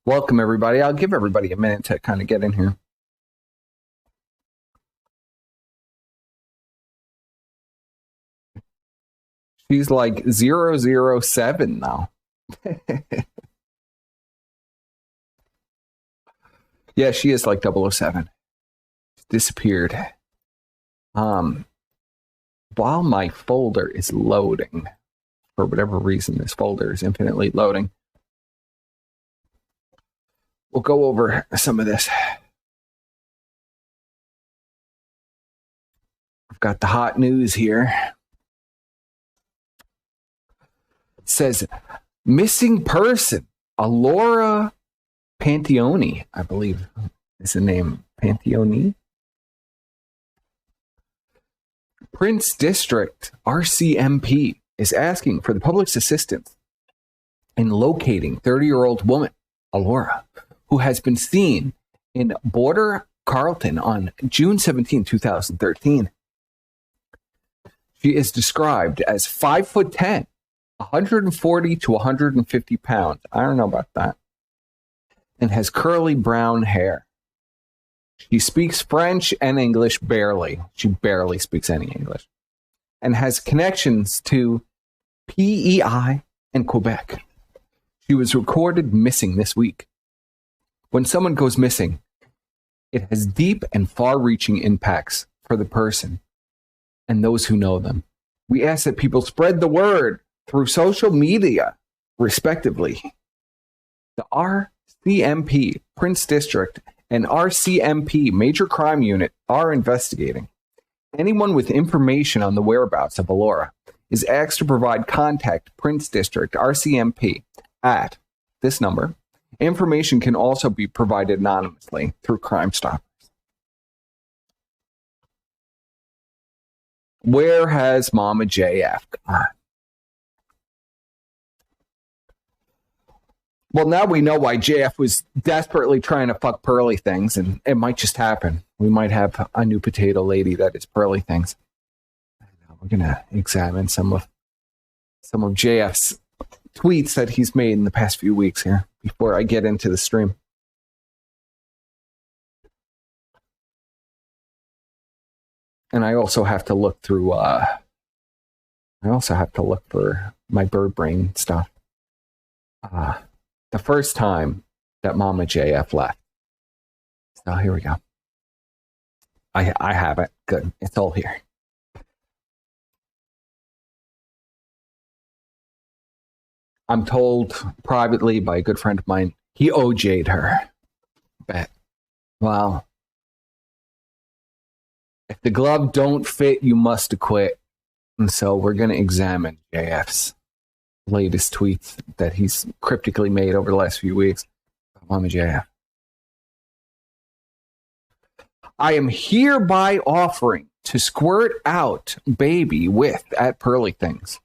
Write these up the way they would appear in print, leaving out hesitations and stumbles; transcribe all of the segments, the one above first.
Welcome, everybody. I'll give everybody a minute to kind of get in here. She's like 007 now. Yeah, she is like 007. Disappeared. While my folder is loading, for whatever reason, this folder is infinitely loading. We'll go over some of this. I've got the hot news here. It says, missing person, Alora Pantioni, I believe is the name. Pantioni? Prince District RCMP is asking for the public's assistance in locating 30-year-old woman, Alora, who has been seen in Border Carlton on June 17, 2013. She is described as 5'10", 140 to 150 pounds. I don't know about that. And has curly brown hair. She speaks French and English barely. She barely speaks any English. And has connections to PEI and Quebec. She was recorded missing this week. When someone goes missing, it has deep and far-reaching impacts for the person and those who know them. We ask that people spread the word through social media, respectively. The RCMP, Prince District, and RCMP, Major Crime Unit, are investigating. Anyone with information on the whereabouts of Alora is asked to provide contact Prince District, RCMP, at this number. Information can also be provided anonymously through Crime Stoppers. Where has Mama JF gone? Well, now we know why JF was desperately trying to fuck Pearly Things, and it might just happen. We might have a new potato lady that is Pearly Things. We're going to examine some of JF's tweets that he's made in the past few weeks here before I get into the stream. And I also have to look through, I also have to look for my bird brain stuff. The first time that Mama JF left. So here we go. I have it. Good. It's all here. I'm told privately by a good friend of mine, he OJ'd her. Bet. Well, if the glove don't fit, you must acquit. And so we're going to examine JF's latest tweets that he's cryptically made over the last few weeks. Mama JF. I am hereby offering to squirt out baby with at Pearly Things.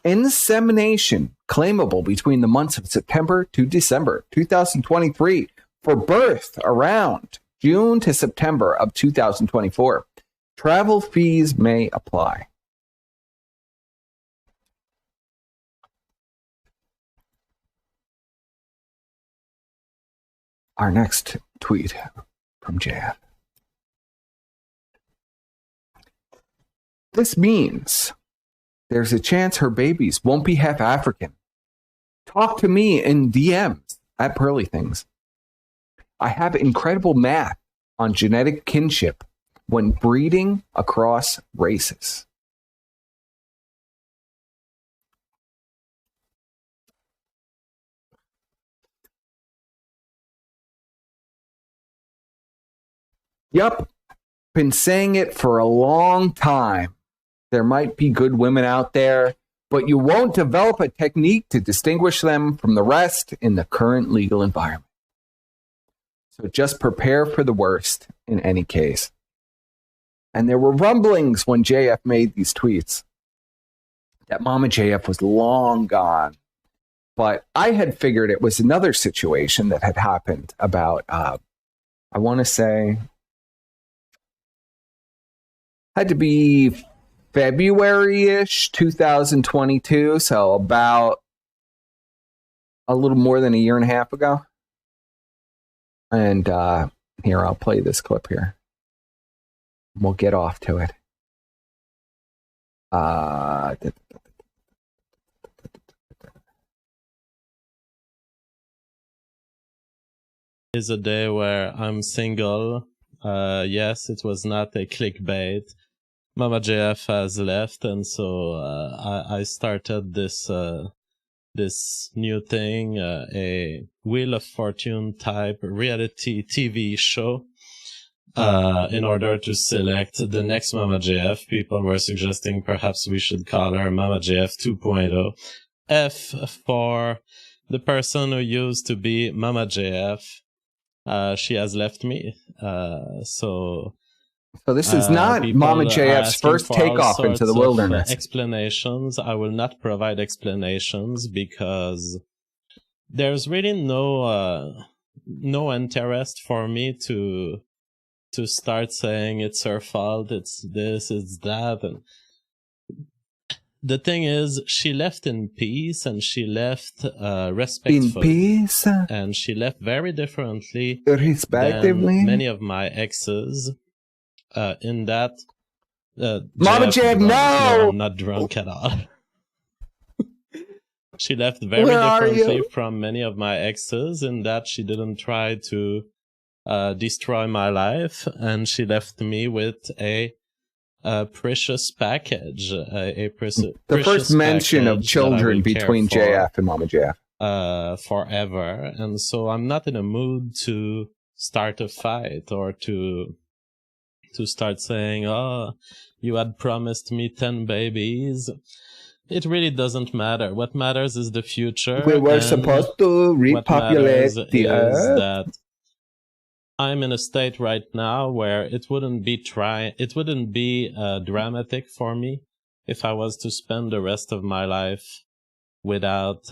Insemination claimable between the months of September to December 2023 for birth around June to September of 2024. Travel fees may apply. Our next tweet from JF. This means there's a chance her babies won't be half African. Talk to me in DMs at Pearly Things. I have incredible math on genetic kinship when breeding across races. Yup, been saying it for a long time. There might be good women out there, but you won't develop a technique to distinguish them from the rest in the current legal environment. So just prepare for the worst in any case. And there were rumblings when JF made these tweets that Mama JF was long gone. But I had figured it was another situation that had happened about, I want to say, had to be February-ish, 2022. So about a little more than a year and a half ago. And here, I'll play this clip here. We'll get off to it. Is a day where I'm single. Yes, it was not a clickbait. Mama JF has left, and so I started this this new thing, a Wheel of Fortune type reality TV show. In order to select the next Mama JF, people were suggesting perhaps we should call her Mama JF 2.0. F for the person who used to be Mama JF. She has left me. So this is not Mama JF's first takeoff into the wilderness. Explanations. I will not provide explanations because there's really no interest for me to start saying it's her fault, it's this, it's that. And the thing is, she left in peace, and she left respectfully. In peace? And she left very differently respectively than many of my exes. In that... Mama JF, no! I'm not drunk at all. She left very differently from many of my exes in that she didn't try to destroy my life, and she left me with a precious package. The first mention of children between JF and Mama JF. Forever. And so I'm not in a mood to start a fight or to start saying, oh, you had promised me 10 babies. It really doesn't matter. What matters is the future. We were supposed to repopulate the earth. That I'm in a state right now where it wouldn't be dramatic for me if I was to spend the rest of my life without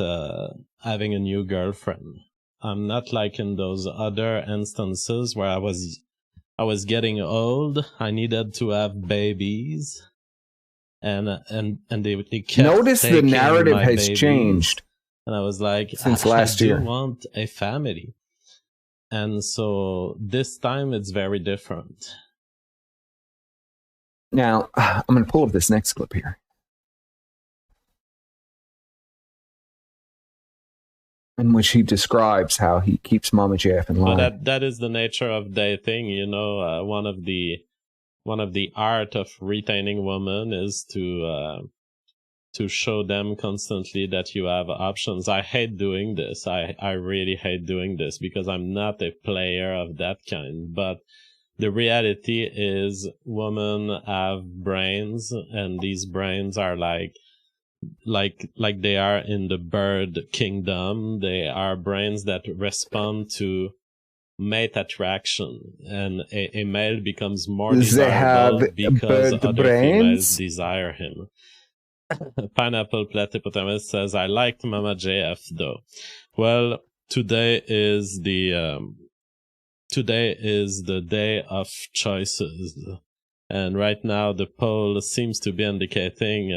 having a new girlfriend. I'm not like in those other instances where I was getting old. I needed to have babies, and they kept Notice the narrative has babies, changed, and I was like, since last year. I want a family. And so this time it's very different. Now, I'm going to pull up this next clip here. In which he describes how he keeps Mama JF in line. But that is the nature of dating, you know. One of the art of retaining women is to show them constantly that you have options. I hate doing this. I really hate doing this because I'm not a player of that kind. But the reality is women have brains, and these brains are like they are in the bird kingdom. They are brains that respond to mate attraction, and a male becomes more desirable because other females desire him. Pineapple Platypotamus says, I liked Mama JF though. Well, today is the day of choices, and right now the poll seems to be indicating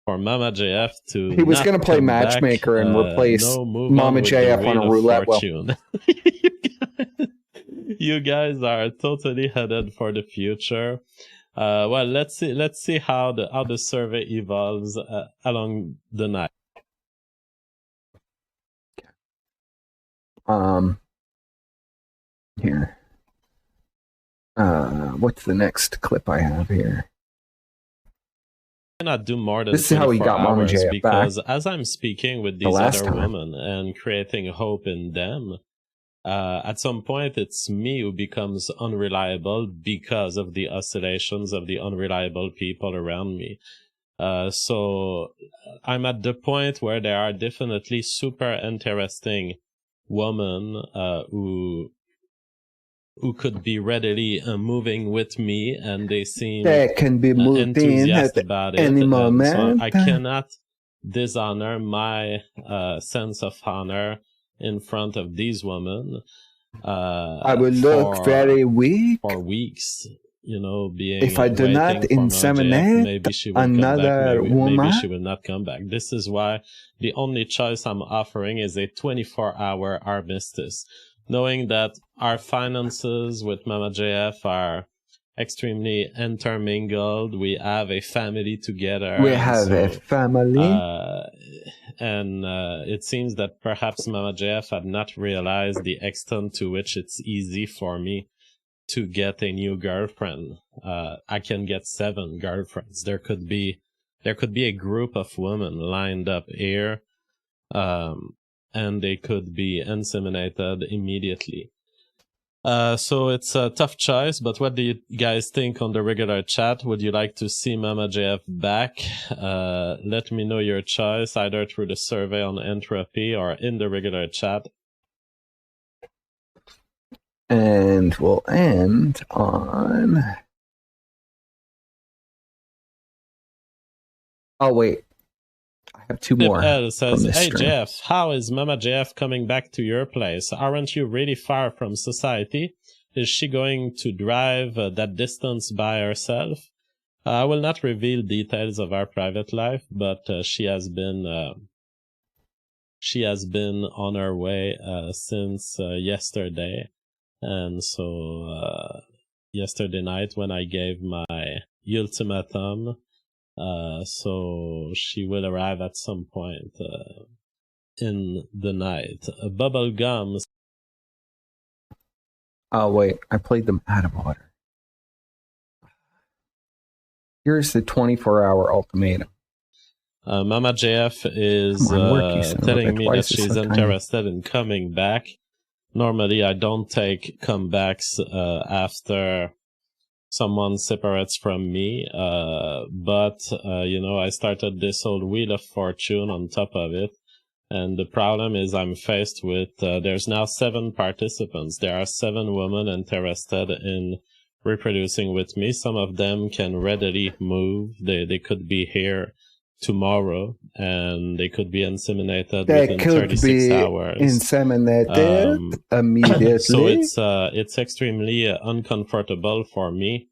for Mama JF to. He was going to play matchmaker and replace Mama JF on a roulette wheel. You guys are totally headed for the future. Well, let's see how the survey evolves along the night. Here. What's the next clip I have here? I cannot do more than this is how he got Mama JF because back. As I'm speaking with these other women and creating hope in them, at some point it's me who becomes unreliable because of the oscillations of the unreliable people around me. So I'm at the point where there are definitely super interesting women who could be readily moving with me, and they seem can be enthusiastic about it. Any moment. So I cannot dishonor my sense of honor in front of these women. I will look very weak for weeks, you know, being if I do not inseminate another woman. Maybe she will not come back. This is why the only choice I'm offering is a 24-hour armistice. knowing that our finances with Mama JF are extremely intermingled. We have a family together. We have a family. And it seems that perhaps Mama JF had not realized the extent to which it's easy for me to get a new girlfriend. I can get 7 girlfriends. There could be a group of women lined up here, and they could be inseminated immediately. So it's a tough choice, but what do you guys think on the regular chat? Would you like to see Mama JF back? Let me know your choice, either through the survey on Entropy or in the regular chat. And we'll end on... Oh, wait. I have 2 more. L says, hey, stream. Jeff, how is Mama JF coming back to your place? Aren't you really far from society? Is she going to drive that distance by herself? I will not reveal details of our private life, but she has been on her way since yesterday. And so yesterday night when I gave my ultimatum, so she will arrive at some point in the night. Bubblegum. Oh, wait. I played them out of order. Here's the 24-hour ultimatum. Mama JF is telling me that she's interested in coming back. Normally, I don't take comebacks after someone separates from me, but I started this whole Wheel of Fortune on top of it, and the problem is I'm faced with there's now 7 participants. There are 7 women interested in reproducing with me. Some of them can readily move. They could be here tomorrow, and they could be inseminated within 36 hours. Inseminated immediately. So it's extremely uncomfortable for me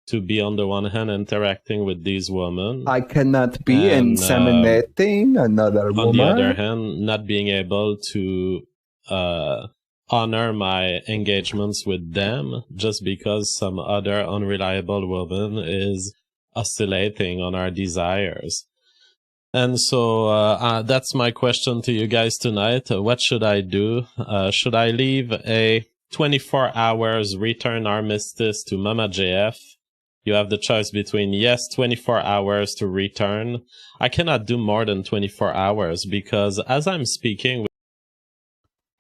to be, on the one hand, interacting with these women. I cannot be inseminating another woman. On the other hand, not being able to honor my engagements with them just because some other unreliable woman is oscillating on our desires. And so that's my question to you guys tonight. What should I do? Should I leave a 24 hours return armistice to Mama JF? You have the choice between, yes, 24 hours to return. I cannot do more than 24 hours because as I'm speaking...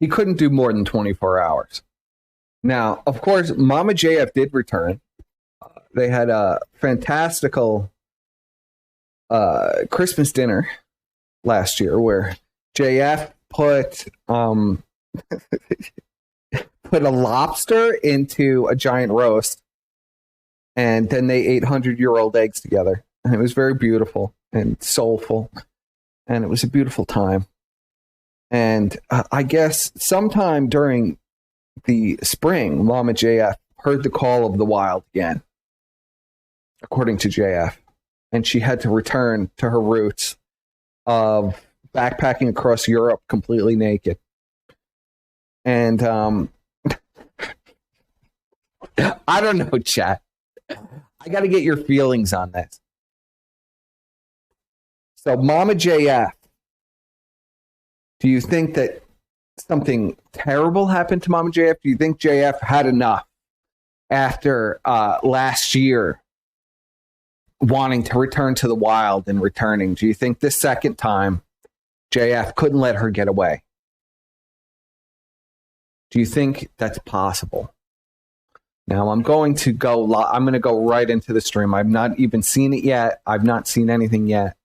He couldn't do more than 24 hours. Now, of course, Mama JF did return. They had a fantastical Christmas dinner last year where JF put put a lobster into a giant roast, and then they ate 100-year-old eggs together, and it was very beautiful and soulful, and it was a beautiful time. And I guess sometime during the spring, Mama JF heard the call of the wild again, according to JF. And she had to return to her roots of backpacking across Europe completely naked. And I don't know, chat. I got to get your feelings on this. So, Mama JF, do you think that something terrible happened to Mama JF? Do you think JF had enough after last year wanting to return to the wild and returning? Do you think this second time JF couldn't let her get away? Do you think that's possible? Now I'm going to go right into the stream. I've not even seen it yet. I've not seen anything yet.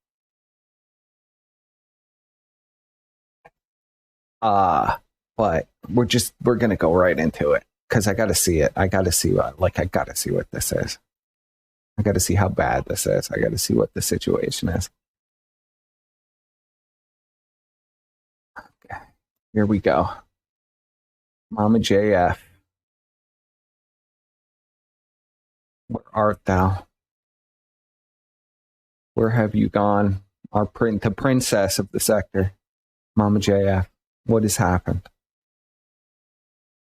But we're going to go right into it because I got to see it. I got to see what this is. I got to see how bad this is. I got to see what the situation is. Okay, here we go. Mama JF, where art thou? Where have you gone? The princess of the sector, Mama JF. What has happened?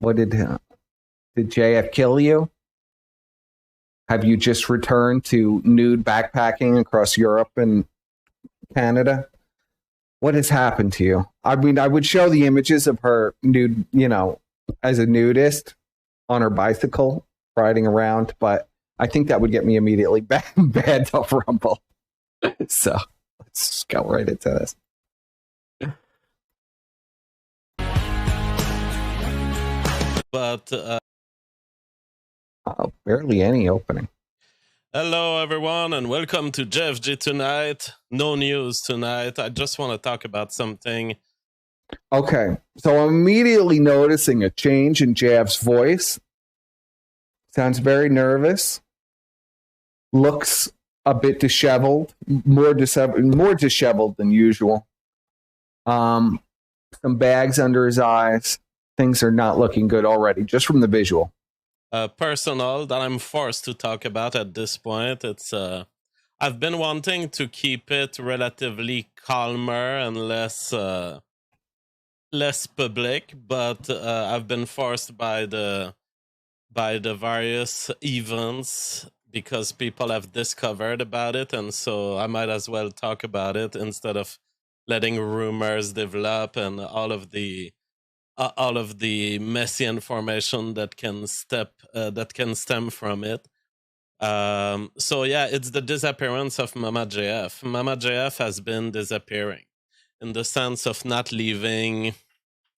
What did JF kill you? Have you just returned to nude backpacking across Europe and Canada? What has happened to you? I mean, I would show the images of her nude, as a nudist on her bicycle riding around, but I think that would get me immediately banned off Rumble. So let's go right into this. But barely any opening. Hello, everyone, and welcome to JFG Tonight. No news tonight. I just want to talk about something. Okay, so I'm immediately noticing a change in JF's voice. Sounds very nervous. Looks a bit disheveled, more disheveled than usual. Some bags under his eyes. Things are not looking good already, just from the visual. Personal that I'm forced to talk about at this point. It's I've been wanting to keep it relatively calmer and less public, but I've been forced by the various events because people have discovered about it, and so I might as well talk about it instead of letting rumors develop and all of the messy information that can stem from it. So yeah, it's the disappearance of Mama JF. Mama JF has been disappearing in the sense of not leaving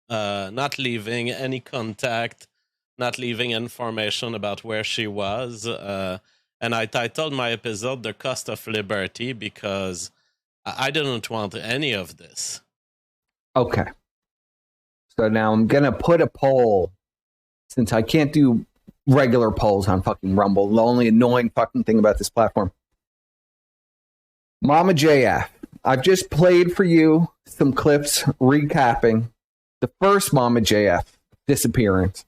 any contact, not leaving information about where she was. And I titled my episode "The Cost of Liberty" because I didn't want any of this. Okay. So now I'm going to put a poll, since I can't do regular polls on fucking Rumble, the only annoying fucking thing about this platform. Mama JF, I've just played for you some clips recapping the first Mama JF disappearance.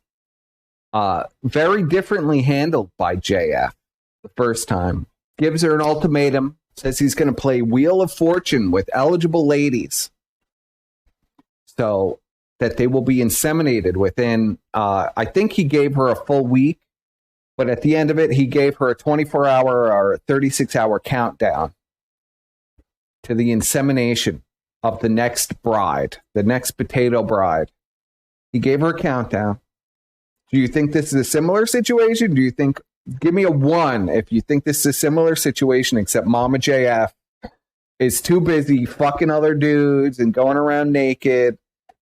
Very differently handled by JF the first time. Gives her an ultimatum, says he's going to play Wheel of Fortune with eligible ladies. So that they will be inseminated within, I think he gave her a full week, but at the end of it, he gave her a 24-hour or 36-hour countdown to the insemination of the next bride, the next potato bride. He gave her a countdown. Do you think this is a similar situation? Do you think, give me a 1 if you think this is a similar situation, except Mama JF is too busy fucking other dudes and going around naked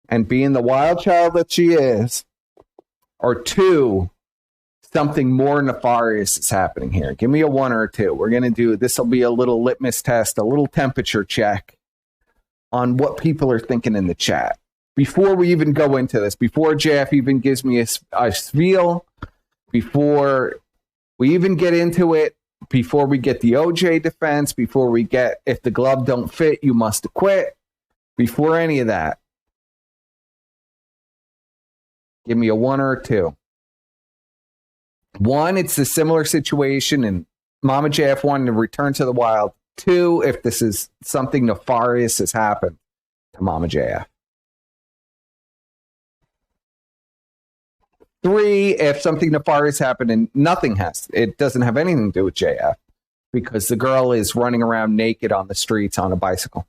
and being the wild child that she is, or 2, something more nefarious is happening here. Give me a 1 or a 2. We're going to do, this will be a little litmus test, a little temperature check on what people are thinking in the chat. Before we even go into this, before JF even gives me a spiel, before we even get into it, before we get the OJ defense, before we get, if the glove don't fit, you must acquit, before any of that, give me a 1 or a 2. 1, it's a similar situation and Mama JF wanted to return to the wild. 2, if this is something nefarious has happened to Mama JF. 3, if something nefarious happened and nothing has, it doesn't have anything to do with JF because the girl is running around naked on the streets on a bicycle.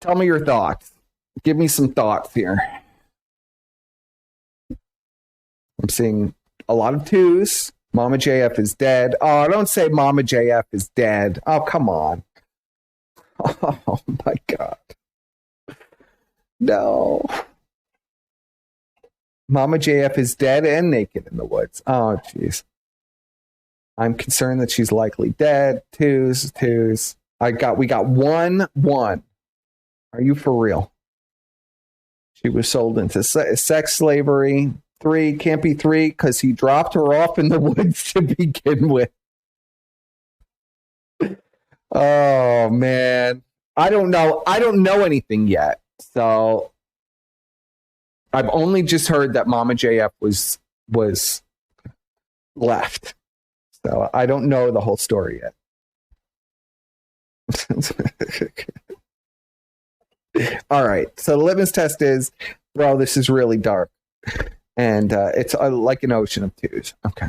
Tell me your thoughts. Give me some thoughts here. I'm seeing a lot of 2s. Mama JF is dead. Oh, don't say Mama JF is dead. Oh, come on. Oh, my God. No. Mama JF is dead and naked in the woods. Oh, jeez. I'm concerned that she's likely dead. 2s. We got 1. Are you for real? She was sold into sex slavery. 3, can't be 3 because he dropped her off in the woods to begin with. Oh man, I don't know anything yet. So I've only just heard that Mama JF was left. So I don't know the whole story yet. All right. So the litmus test is Bro, this is really dark. And it's like an ocean of tears. Okay.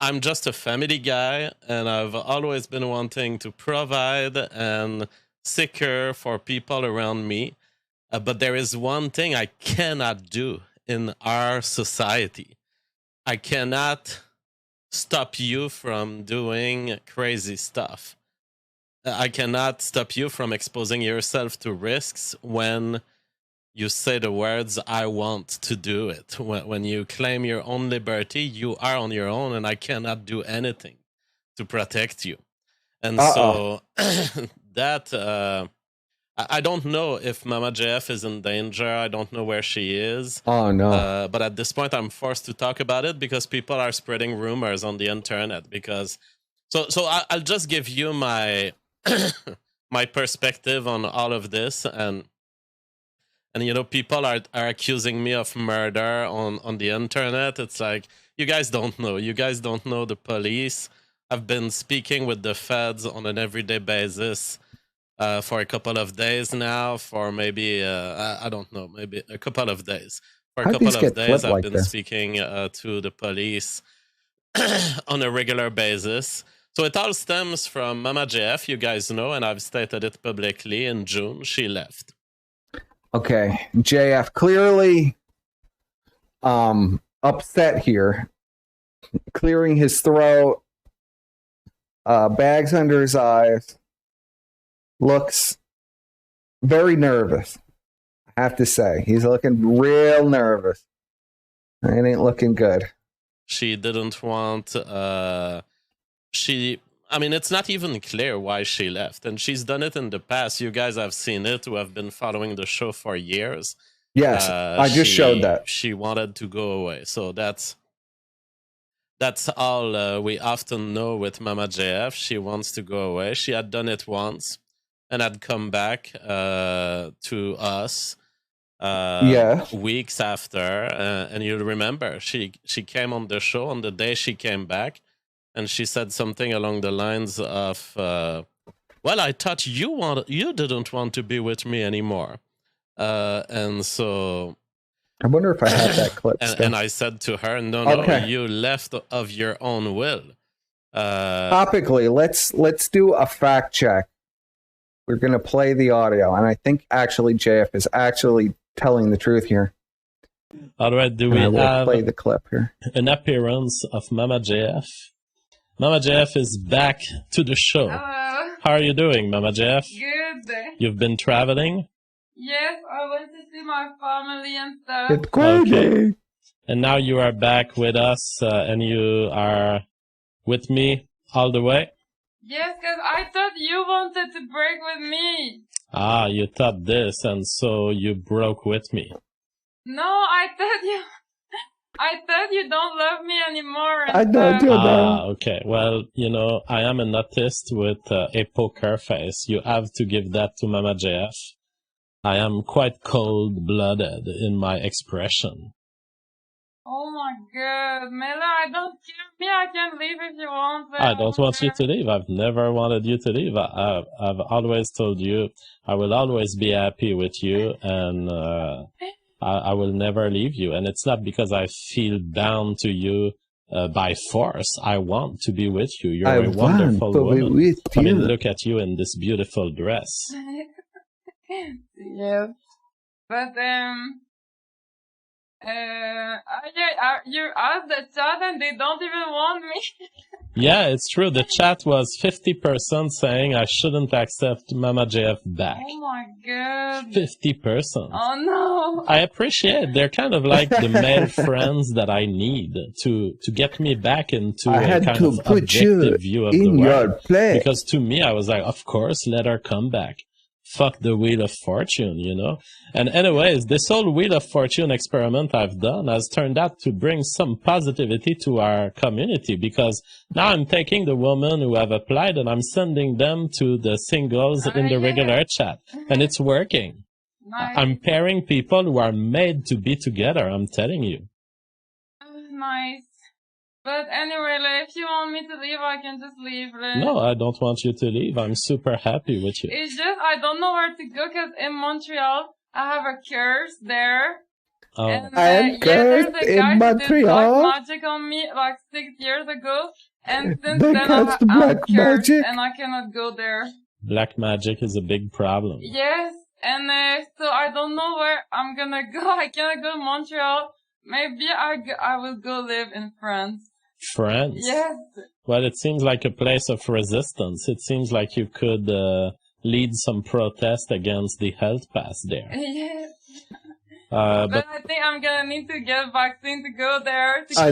I'm just a family guy, and I've always been wanting to provide and secure for people around me. But there is one thing I cannot do in our society. I cannot stop you from doing crazy stuff. I cannot stop you from exposing yourself to risks when you say the words, I want to do it. When you claim your own liberty, you are on your own, and I cannot do anything to protect you. And so that, I don't know if Mama JF is in danger. I don't know where she is. Oh, no. But at this point, I'm forced to talk about it because people are spreading rumors on the internet. Because so I'll just give you my my perspective on all of this, and you know, people are accusing me of murder on the internet. It's like, you guys don't know. You guys don't know the police. I've been speaking with the feds on an everyday basis for a couple of days now. For maybe I don't know, maybe a couple of days. For a couple of days, I've been speaking to the police on a regular basis. So it all stems from Mama JF, you guys know, and I've stated it publicly. In June, she left. Okay, JF clearly upset here, clearing his throat, bags under his eyes, looks very nervous. I have to say, he's looking real nervous. It ain't looking good. She didn't want, I mean, it's not even clear why she left. And she's done it in the past. You guys have seen it, who have been following the show for years. Yes, I just showed that. She wanted to go away. So that's all we often know with Mama JF. She wants to go away. She had done it once and had come back to us weeks after. And you'll remember, she came on the show on the day she came back. And she said something along the lines of, well, I thought you didn't want to be with me anymore. And so... I wonder if I have that clip. and I said to her, no, you left of your own will. Topically, let's do a fact check. We're going to play the audio. And I think actually JF is actually telling the truth here. All right, do we have play the clip here? An appearance of Mama JF? Mama JF is back to the show. Hello. How are you doing, Mama JF? Good. You've been traveling? Yes, I went to see my family and stuff. It's crazy. Okay. And now you are back with us, and you are with me all the way? Yes, because I thought you wanted to break with me. Ah, you thought this, and so you broke with me. No, I thought you don't love me anymore. I don't do that. Ah, okay. Well, you know, I am an artist with a poker face. You have to give that to Mama JF. I am quite cold-blooded in my expression. Oh my god, Mela, don't kill me. I can leave if you want. I don't want you to leave. I've never wanted you to leave. I've always told you I will always be happy with you, and I will never leave you. And it's not because I feel bound to you by force. I want to be with you. You're a wonderful woman. I mean, look at you in this beautiful dress. Yes, but you asked the chat and they don't even want me. Yeah, it's true. The chat was 50% saying I shouldn't accept Mama JF back. Oh my god. 50%. Oh no. I appreciate. They're kind of like the male friends that I need to get me back into a kind of objective view of the world. Because to me, I was like, of course, let her come back. Fuck the Wheel of Fortune, you know? And anyways, this whole Wheel of Fortune experiment I've done has turned out to bring some positivity to our community, because now I'm taking the women who have applied and I'm sending them to the singles in the regular chat. And it's working. Nice. I'm pairing people who are made to be together, I'm telling you. Nice. But anyway, like, if you want me to leave, I can just leave. Like. No, I don't want you to leave. I'm super happy with you. It's just, I don't know where to go, because in Montreal, I have a curse there. Oh, And I am yeah, cursed there's a in guy who did black Montreal. magic on me like 6 years ago, and since They then cast I'm black cursed magic. and I cannot go there. black magic is a big problem. Yes, and so I don't know where I'm gonna go. I cannot go to Montreal. Maybe I will go live in France. France? Yes. Well, it seems like a place of resistance. It seems like you could lead some protest against the health pass there. Yes. But But I think I'm gonna need to get a vaccine to go there. I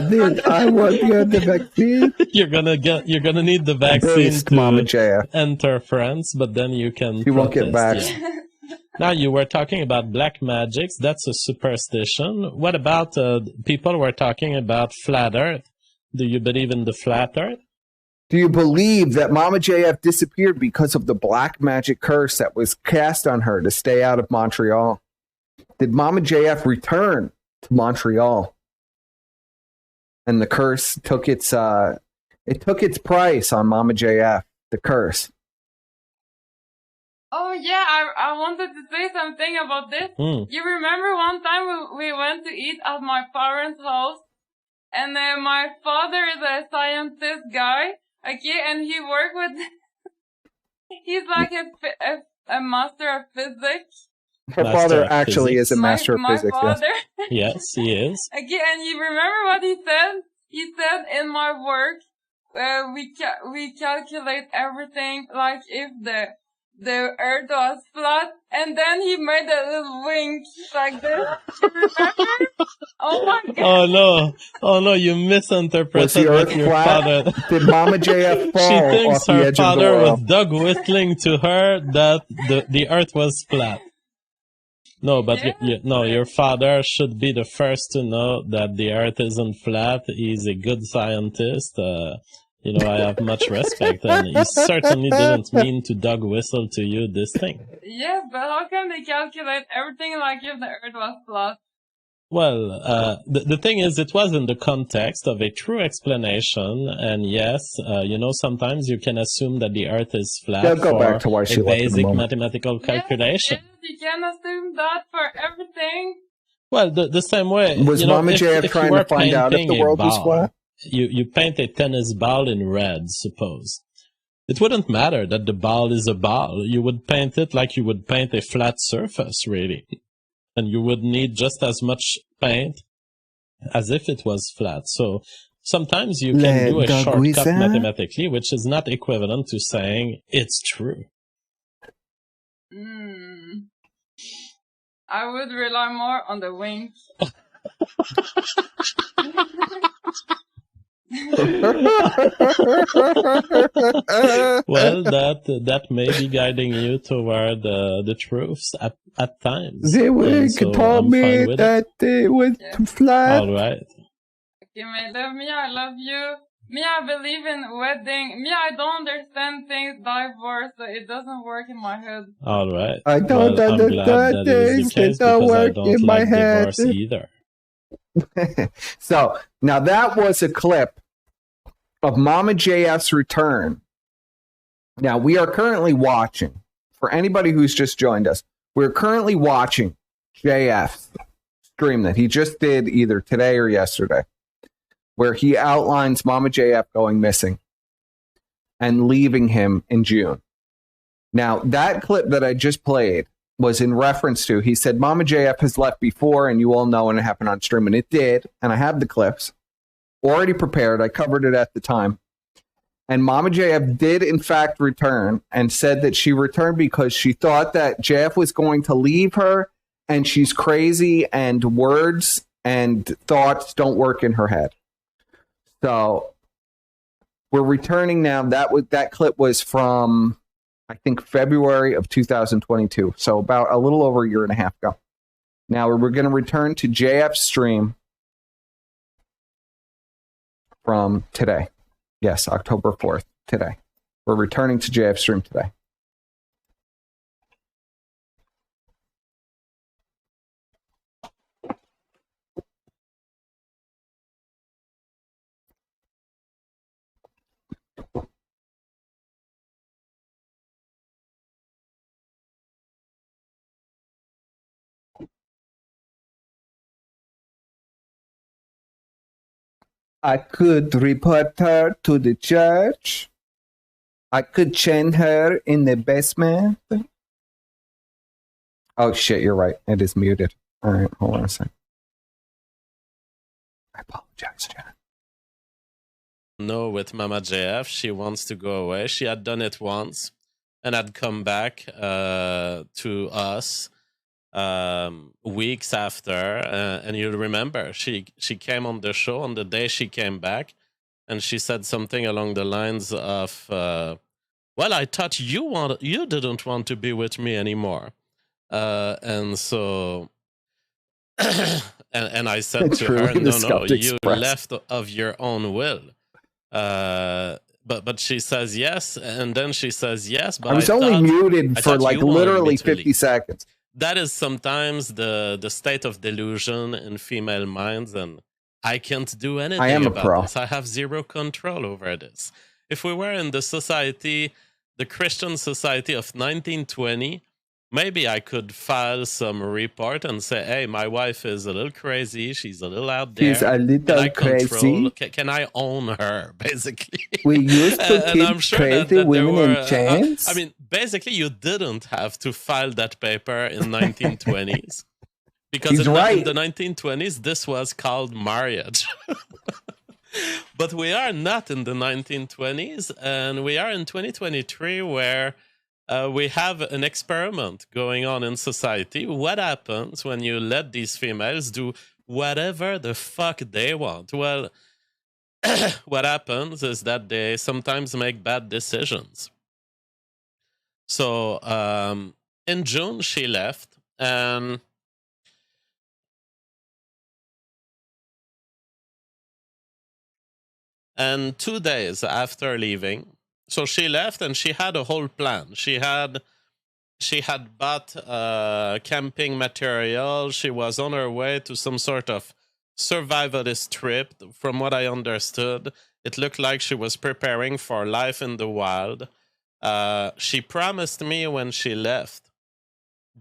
want to get the vaccine. you're gonna need the vaccine Based, Mama to JF. enter France, but then you can You won't get protest, vaxxed. yeah. Now, you were talking about black magics. That's a superstition. What about people were talking about flat earth? Do you believe in the flat earth? Do you believe that Mama JF disappeared because of the black magic curse that was cast on her to stay out of Montreal? Did Mama JF return to Montreal? And the curse took its price on Mama JF, the curse. Oh yeah, I wanted to say something about this. You remember one time we went to eat at my parents' house, and my father is a scientist guy, okay, and he worked with, he's like a master of physics. Her Master father of actually physics. is a master of My physics. father. Yes, he is. Okay, and you remember what he said? He said in my work, we calculate everything like if the earth was flat, and then he made a little wink like this. Remember? Oh my god. Oh no, you misinterpreted Was the what earth your flat? father... Did Mama JF fall She thinks off the her edge of the father was world? dog whistling to her that the earth was flat. No, but Yeah. your father should be the first to know that the earth isn't flat. He's a good scientist. I have much respect, and he certainly didn't mean to dog whistle to you this thing. Yes, but how can they calculate everything like if the earth was flat? Well, the thing is, it was in the context of a true explanation, and yes, sometimes you can assume that the Earth is flat Yeah, go for back to why she a left in a basic moment. mathematical calculation. Yes, you can assume that for everything. Well, the same way. Was Mama JF if trying you were to find out if painting the world a was ball, flat? You paint a tennis ball in red, suppose. It wouldn't matter that the ball is a ball. You would paint it like you would paint a flat surface, really. And you would need just as much paint as if it was flat. So sometimes you can do a shortcut mathematically, which is not equivalent to saying it's true. I would rely more on the wink. Well, that may be guiding you toward the truths at times. They told me that it was flat. All right. Okay, my love, me, I love you. Me, I believe in wedding. Me, I don't understand things divorce, so it doesn't work in my head. All right. I don't understand things that don't work in my head. Divorce either. So, now that was a clip of Mama JF's return. Now, we are currently watching, for anybody who's just joined us, we're currently watching JF's stream that he just did either today or yesterday, where he outlines Mama JF going missing and leaving him in June. Now, that clip that I just played was in reference to, he said, Mama JF has left before, and you all know when it happened on stream, and it did, and I have the clips already prepared. I covered it at the time. And Mama JF did, in fact, return and said that she returned because she thought that JF was going to leave her, and she's crazy, and words and thoughts don't work in her head. So we're returning now. That clip was from, I think, February of 2022. So about a little over a year and a half ago. Now we're going to return to JF's stream from today. Yes, October 4th, today. We're returning to JF's stream today. I could report her to the church. I could chain her in the basement. Oh, shit, you're right. It is muted. All right, hold on a second. I apologize, Jen. No, with Mama JF, she wants to go away. She had done it once and had come back to us weeks after. And you'll remember, she came on the show on the day she came back, and she said something along the lines of, well, I thought you didn't want to be with me anymore. And so... and I said to her, no, you left of your own will. But she says yes, and then she says yes. But I was only muted for like literally 50 seconds. That is sometimes the state of delusion in female minds, and I can't do anything about this. I have zero control over this. If we were in the society, the Christian society of 1920, maybe I could file some report and say, hey, my wife is a little crazy. She's a little out there. She's a little crazy. Can I own her, basically? We used to keep crazy women in chains. I mean, basically, you didn't have to file that paper in 1920s. Because in the 1920s, this was called marriage. But we are not in the 1920s, and we are in 2023 where... we have an experiment going on in society. What happens when you let these females do whatever the fuck they want? Well, what happens is that they sometimes make bad decisions. So in June, she left, and And 2 days after leaving, so she left and she had a whole plan. She had bought camping material. She was on her way to some sort of survivalist trip. From what I understood, it looked like she was preparing for life in the wild. She promised me when she left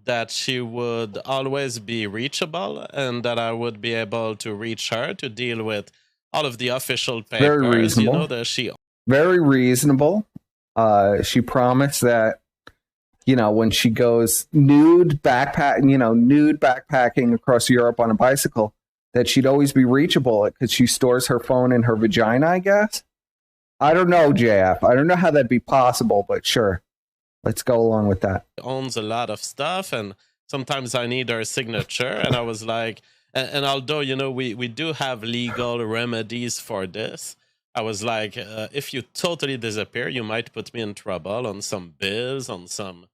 that she would always be reachable and that I would be able to reach her to deal with all of the official papers. Very reasonable. You know, very reasonable. She promised that, you know, when she goes nude backpacking across Europe on a bicycle, that she'd always be reachable because she stores her phone in her vagina, I guess. I don't know, JF. I don't know how that'd be possible, but sure. Let's go along with that. Owns a lot of stuff, and sometimes I need her signature. And I was like, and although, you know, we do have legal remedies for this, I was like, if you totally disappear, you might put me in trouble on some bills, on some,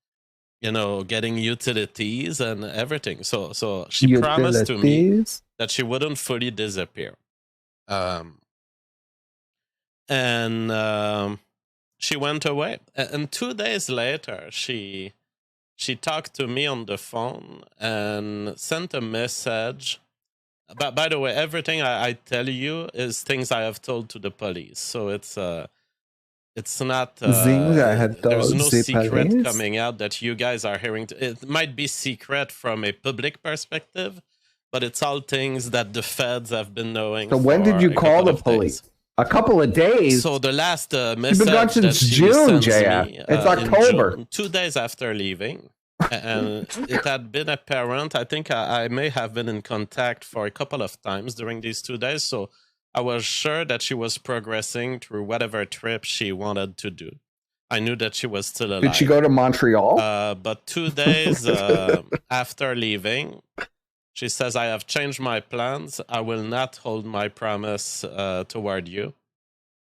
you know, getting utilities and everything. So she promised to me that she wouldn't fully disappear. She went away. And 2 days later, she talked to me on the phone and sent a message. But by the way, everything I tell you is things I have told to the police. So it's not there's no secret coming out that you guys are hearing. It might be secret from a public perspective, but it's all things that the feds have been knowing. So when did you call the police? A couple of days. So the last message that she June, sent me, it's October. June, 2 days after leaving, and it had been apparent. I think I may have been in contact for a couple of times during these 2 days, so I was sure that she was progressing through whatever trip she wanted to do. I knew that she was still alive. Did she go to Montreal? But 2 days after leaving, she says, I have changed my plans. I will not hold my promise toward you.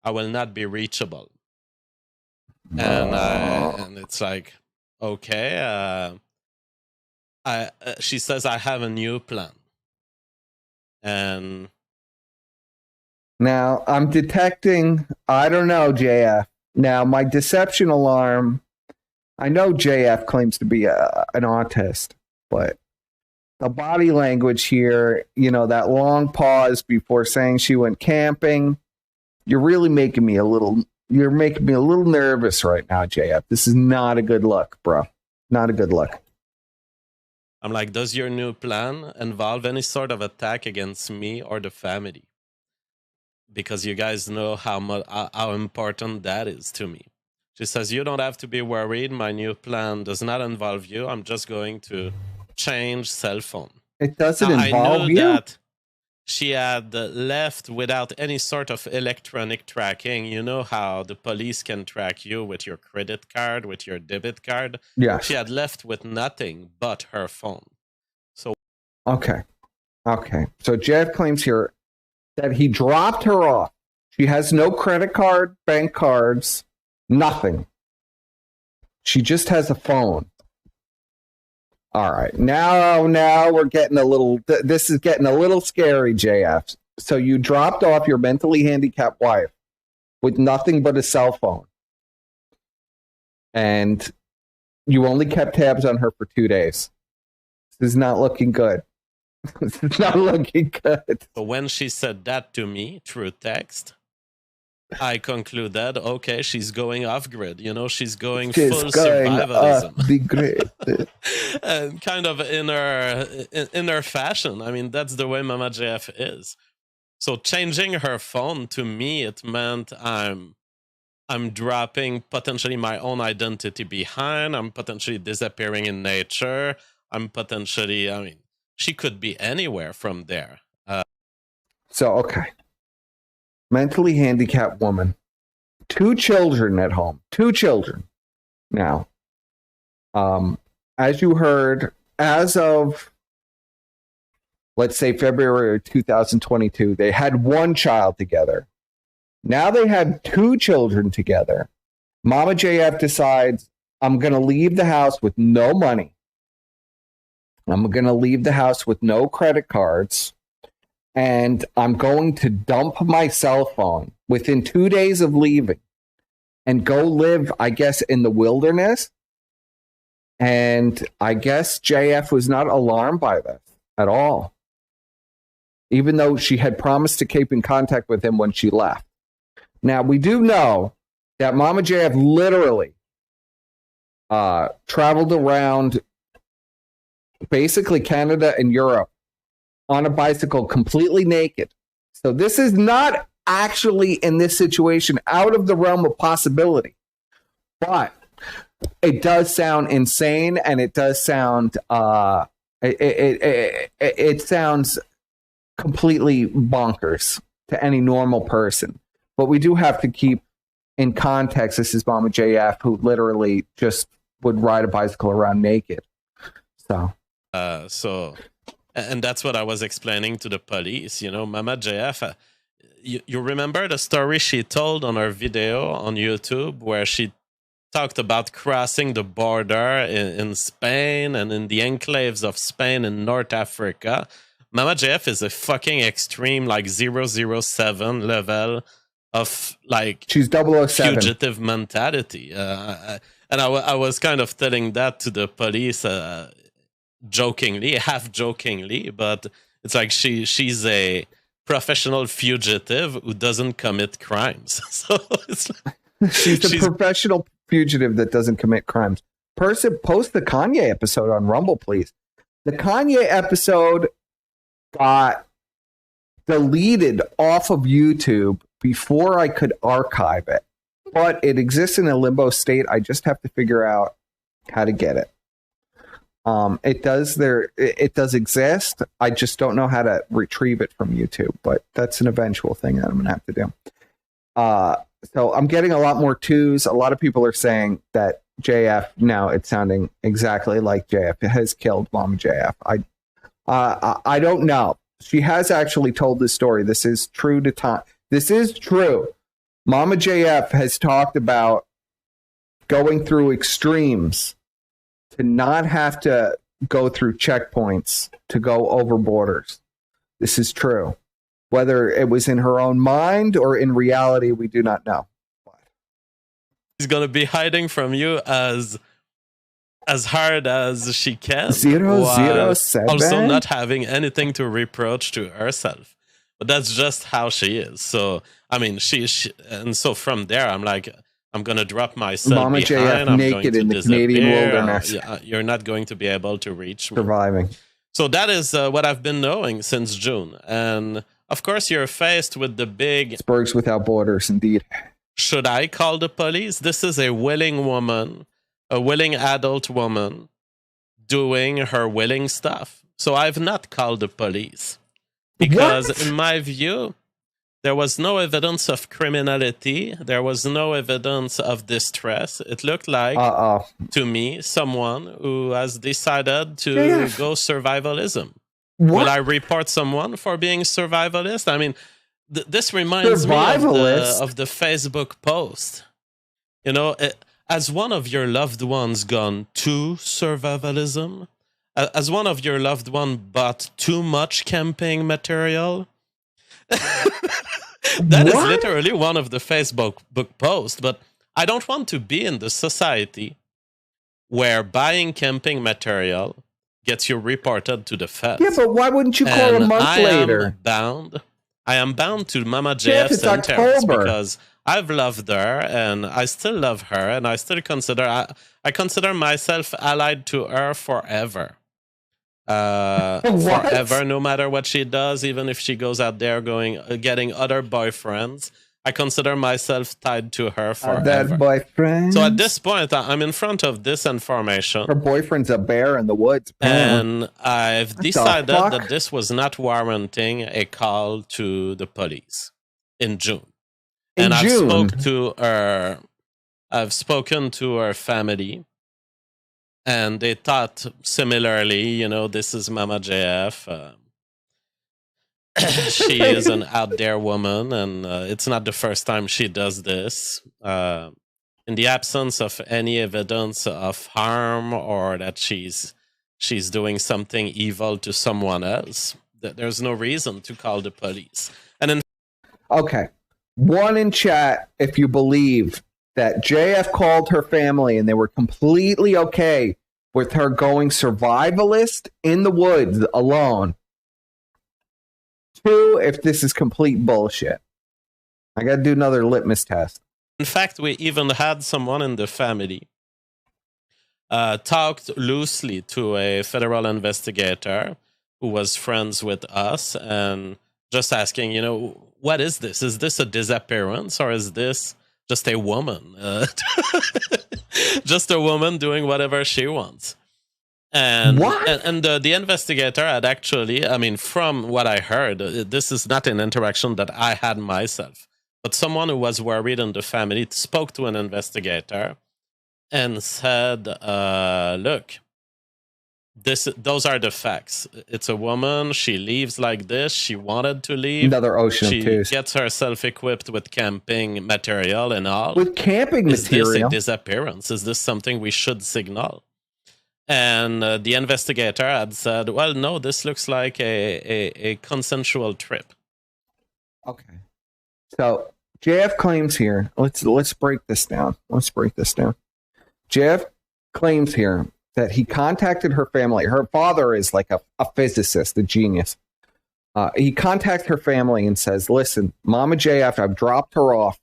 I will not be reachable. And it's like, okay. She says, I have a new plan. And now I'm detecting, I don't know, JF. Now, my deception alarm, I know JF claims to be an autist, but the body language here, you know, that long pause before saying she went camping, you're really making me a little nervous right now, JF. This is not a good look, bro. Not a good look. I'm like, does your new plan involve any sort of attack against me or the family? because you guys know how important that is to me. She says, you don't have to be worried. My new plan does not involve you. I'm just going to change cell phone. It doesn't involve you? That she had left without any sort of electronic tracking. You know how the police can track you with your credit card, with your debit card? Yeah. She had left with nothing but her phone. So Okay. So Jeff claims here that he dropped her off. She has no credit card, bank cards, nothing. She just has a phone. All right. Now we're getting a little, this is getting a little scary, JF. So you dropped off your mentally handicapped wife with nothing but a cell phone. And you only kept tabs on her for 2 days. This is not looking good. It's not looking good. So when she said that to me through text, I concluded, okay, she's going off grid. You know, she's going full survivalism. The grid. And kind of in her fashion. I mean, that's the way Mama JF is. So changing her phone, to me, it meant I'm dropping potentially my own identity behind. I'm potentially disappearing in nature. I'm potentially, I mean, she could be anywhere from there. Okay. Mentally handicapped woman. 2 children at home. 2 children. Now, as you heard, as of, let's say, February 2022, they had 1 child together. Now they have 2 children together. Mama JF decides, I'm going to leave the house with no money. I'm going to leave the house with no credit cards. And I'm going to dump my cell phone within 2 days of leaving and go live, I guess, in the wilderness. And I guess JF was not alarmed by this at all, even though she had promised to keep in contact with him when she left. Now, we do know that Mama JF literally traveled around basically Canada and Europe on a bicycle completely naked. So this is not actually, in this situation, out of the realm of possibility. But it does sound insane, and it does sound it sounds completely bonkers to any normal person. But we do have to keep in context, this is Mama JF, who literally just would ride a bicycle around naked. And that's what I was explaining to the police. You know, Mama JF, you remember the story she told on her video on YouTube where she talked about crossing the border in Spain and in the enclaves of Spain in North Africa? Mama JF is a fucking extreme, like 007 level of, like, she's 007 fugitive mentality. And I was kind of telling that to the police, jokingly, half jokingly, but it's like she's a professional fugitive who doesn't commit crimes. So it's like, she's a professional fugitive that doesn't commit crimes. Post the Kanye episode on Rumble, please. The Kanye episode got deleted off of YouTube before I could archive it, but it exists in a limbo state. I just have to figure out how to get it. It does exist. I just don't know how to retrieve it from YouTube, but that's an eventual thing that I'm gonna have to do. So I'm getting a lot more 2s. A lot of people are saying that JF, now it's sounding exactly like JF, has killed Mama JF. I don't know. She has actually told this story. This is true to time. This is true. Mama JF has talked about going through extremes to not have to go through checkpoints to go over borders. This is true. Whether it was in her own mind or in reality, we do not know. She's going to be hiding from you as hard as she can. 007. Also not having anything to reproach to herself. But that's just how she is. So, I mean, she and so from there, I'm like, I'm going to drop myself Mama behind. JF naked in the Canadian wilderness. You're not going to be able to reach me. Surviving. So that is what I've been knowing since June. And of course, you're faced with the big... Icebergs without borders, indeed. Should I call the police? This is a willing woman, a willing adult woman doing her willing stuff. So I've not called the police. Because in my view, there was no evidence of criminality. There was no evidence of distress. It looked like, to me, someone who has decided to go survivalism. Will I report someone for being survivalist? I mean, this reminds me of the Facebook post. You know, as one of your loved ones gone to survivalism, as one of your loved ones bought too much camping material, that is literally one of the Facebook posts. But I don't want to be in the society where buying camping material gets you reported to the feds. Yeah, but why wouldn't you call a month later? I am bound to Mama JF's interest because I've loved her and I still love her and I still consider I consider myself allied to her forever. Forever, no matter what she does, even if she goes out there getting other boyfriends, I consider myself tied to her forever. That boyfriend. So at this point, I'm in front of this information. Her boyfriend's a bear in the woods. And I've decided that this was not warranting a call to the police in June. I've spoken to her family. And they thought similarly, you know, this is Mama JF. She is an out there woman, and it's not the first time she does this. In the absence of any evidence of harm or that she's doing something evil to someone else, there's no reason to call the police. Okay, one in chat if you believe that JF called her family and they were completely okay with her going survivalist in the woods alone. 2, if this is complete bullshit. I got to do another litmus test. In fact, we even had someone in the family talked loosely to a federal investigator who was friends with us and just asking, you know, what is this? Is this a disappearance or is this just a woman? Just a woman doing whatever she wants. And the investigator had actually, I mean, from what I heard, this is not an interaction that I had myself, but someone who was worried in the family spoke to an investigator and said, look, those are the facts. It's a woman. She leaves like this. She wanted to leave. Another ocean of tears. She gets herself equipped with camping material and all. With camping material? Is this a disappearance? Is this something we should signal? And the investigator had said, well, no, this looks like a consensual trip. Okay. So JF claims here, let's break this down. JF claims here that he contacted her family. Her father is like a physicist, a genius. He contacts her family and says, listen, Mama JF, I've dropped her off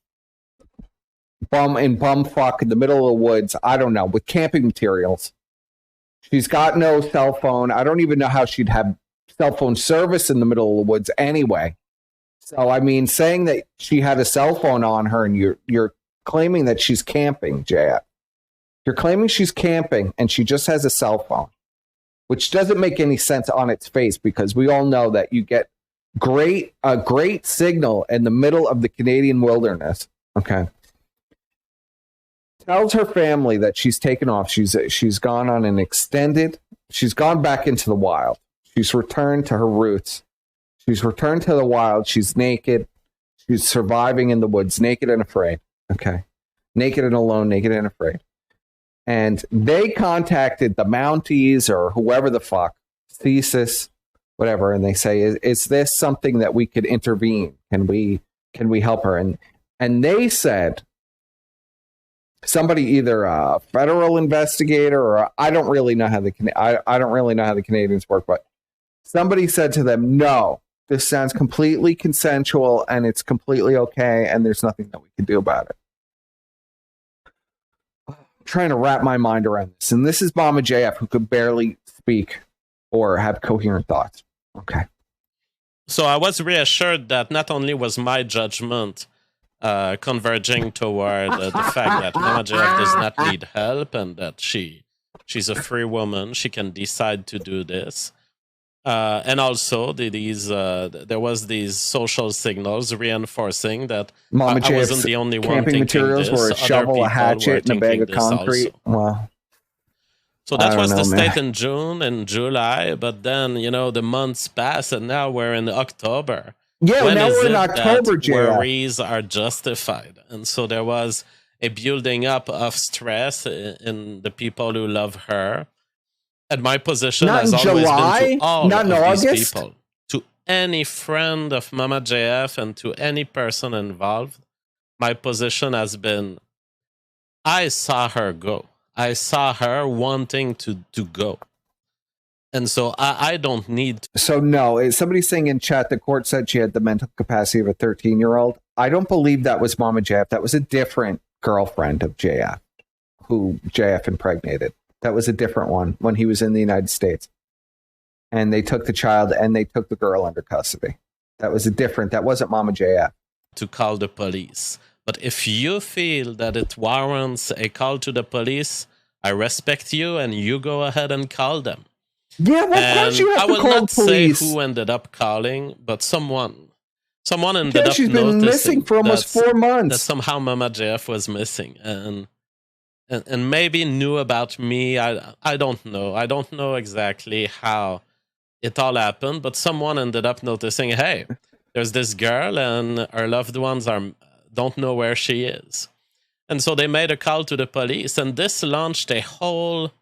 bumfuck in the middle of the woods, I don't know, with camping materials. She's got no cell phone. I don't even know how she'd have cell phone service in the middle of the woods anyway. So, I mean, saying that she had a cell phone on her and you're claiming that she's camping, JF. You're claiming she's camping and she just has a cell phone, which doesn't make any sense on its face because we all know that you get a great signal in the middle of the Canadian wilderness. Okay. Tells her family that she's taken off. She's gone on an extended. She's gone back into the wild. She's returned to her roots. She's returned to the wild. She's naked. She's surviving in the woods, naked and afraid. Okay. Naked and alone, naked and afraid. And they contacted the Mounties or whoever the fuck, Thesis, whatever, and they say, is this something that we could intervene? Can we help her? And they said, somebody, either a federal investigator or I don't really know how I don't really know how the Canadians work, but somebody said to them, no, this sounds completely consensual and it's completely okay and there's nothing that we can do about it. I'm trying to wrap my mind around this. And this is Mama JF, who could barely speak or have coherent thoughts. Okay. So I was reassured that not only was my judgment converging toward the fact that Mama JF does not need help and that she's a free woman, she can decide to do this. And also, there was these social signals reinforcing that Mama I wasn't the only one camping thinking materials this. were a shovel, a hatchet, and a bag of this concrete. also. Well, So that was the state in June and July, but then, the months pass and now we're in October. Yeah, when now is we're in it October, that worries are justified? And so there was a building up of stress in the people who love her. And my position has always been to all of these people, to any friend of Mama JF and to any person involved, my position has been, I saw her go. I saw her wanting to go. And so I don't need to. So no, somebody's saying in chat, the court said she had the mental capacity of a 13-year-old. I don't believe that was Mama JF. That was a different girlfriend of JF, who JF impregnated. That was a different one when he was in the United States. And they took the child and they took the girl under custody. That wasn't Mama JF. To call the police. But if you feel that it warrants a call to the police, I respect you and you go ahead and call them. Yeah, well, of course you have to call police. I will not say who ended up calling, but someone ended up she's been missing for almost 4 months. That somehow Mama JF was missing. And maybe knew about me. I don't know. I don't know exactly how it all happened, but someone ended up noticing, hey, there's this girl and her loved ones don't know where she is. And so they made a call to the police, and this launched a whole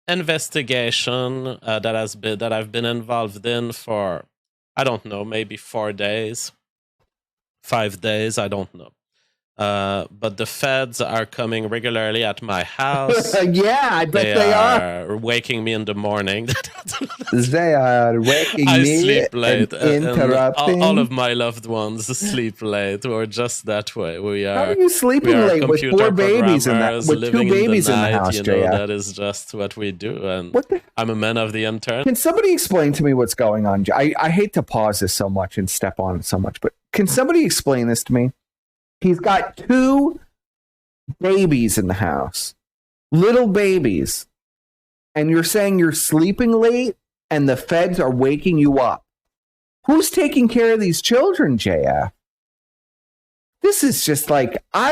investigation that I've been involved in for, I don't know, maybe 4 days, 5 days, I don't know. But the feds are coming regularly at my house. Yeah, I bet they are. Waking me in the morning. They are waking I me sleep late. And interrupting. All of my loved ones sleep late, or just that way. How are you sleeping late with 4 babies in that? With 2 babies in the house, JF? That is just what we do. And I'm a man of the intern. Can somebody explain to me what's going on? I hate to pause this so much and step on it so much, but can somebody explain this to me? He's got 2 babies in the house, little babies, and you're saying you're sleeping late and the feds are waking you up. Who's taking care of these children, JF? This is just like, I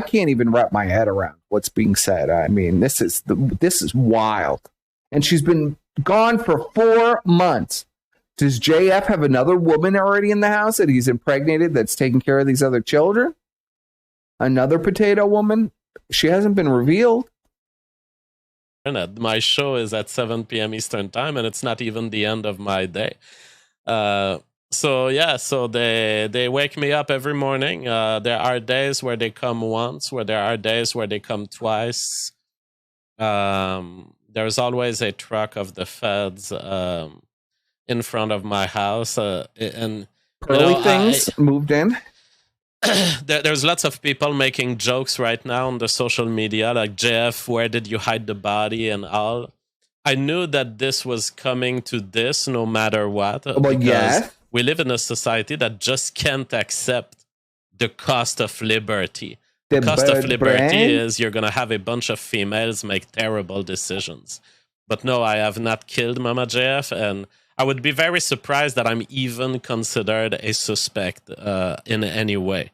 can't even wrap my head around what's being said. I mean, this is wild. And she's been gone for 4 months. Does JF have another woman already in the house that he's impregnated that's taking care of these other children? Another potato woman? She hasn't been revealed. My show is at 7 p.m. Eastern time, and it's not even the end of my day. So they wake me up every morning. There are days where they come once, where there are days where they come twice. There's always a truck of the feds in front of my house, and things moved in. There's lots of people making jokes right now on the social media, like, JF, where did you hide the body and all. I knew that this was coming to this no matter what. Well, yeah. We live in a society that just can't accept the cost of liberty. The cost of liberty is you're going to have a bunch of females make terrible decisions. But no, I have not killed Mama JF, and I would be very surprised that I'm even considered a suspect in any way.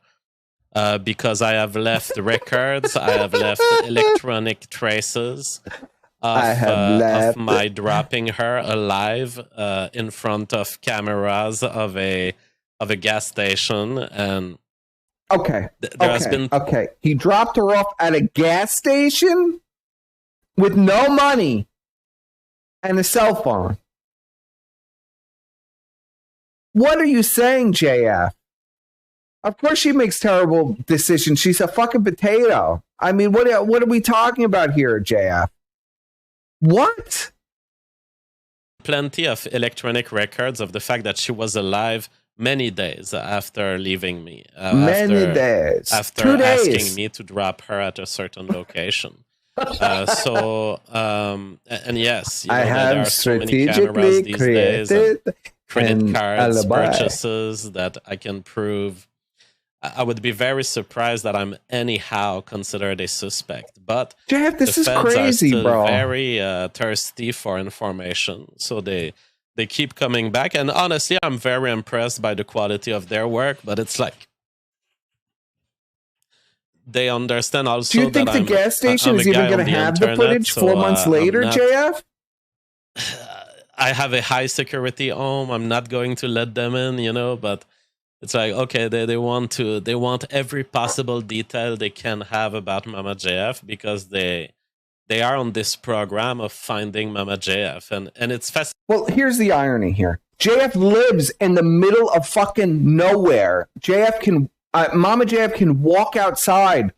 Because I have left records, I have left electronic traces of my dropping her alive in front of cameras of a gas station. And he dropped her off at a gas station with no money and a cell phone. What are you saying, JF? Of course she makes terrible decisions. She's a fucking potato. I mean, what are we talking about here, JF? What? Plenty of electronic records of the fact that she was alive many days after leaving me. Many days. After 2 days. Asking me to drop her at a certain location. And yes, I have there are so many cameras these days. credit cards alibi. purchases that I can prove. I would be very surprised that I'm anyhow considered a suspect. But Jeff, this the is feds crazy, are still bro. very thirsty for information, so they keep coming back. And honestly, I'm very impressed by the quality of their work. But it's like they understand also. Do you think that the gas station I'm is a even guy going on to the have the internet, footage so, 4 months later, I'm not- JF? I have a high security home. I'm not going to let them in, but it's like, okay, they want every possible detail they can have about Mama JF because they are on this program of finding Mama JF, and it's fascinating. Well, here's the irony here. JF lives in the middle of fucking nowhere. Mama JF can walk outside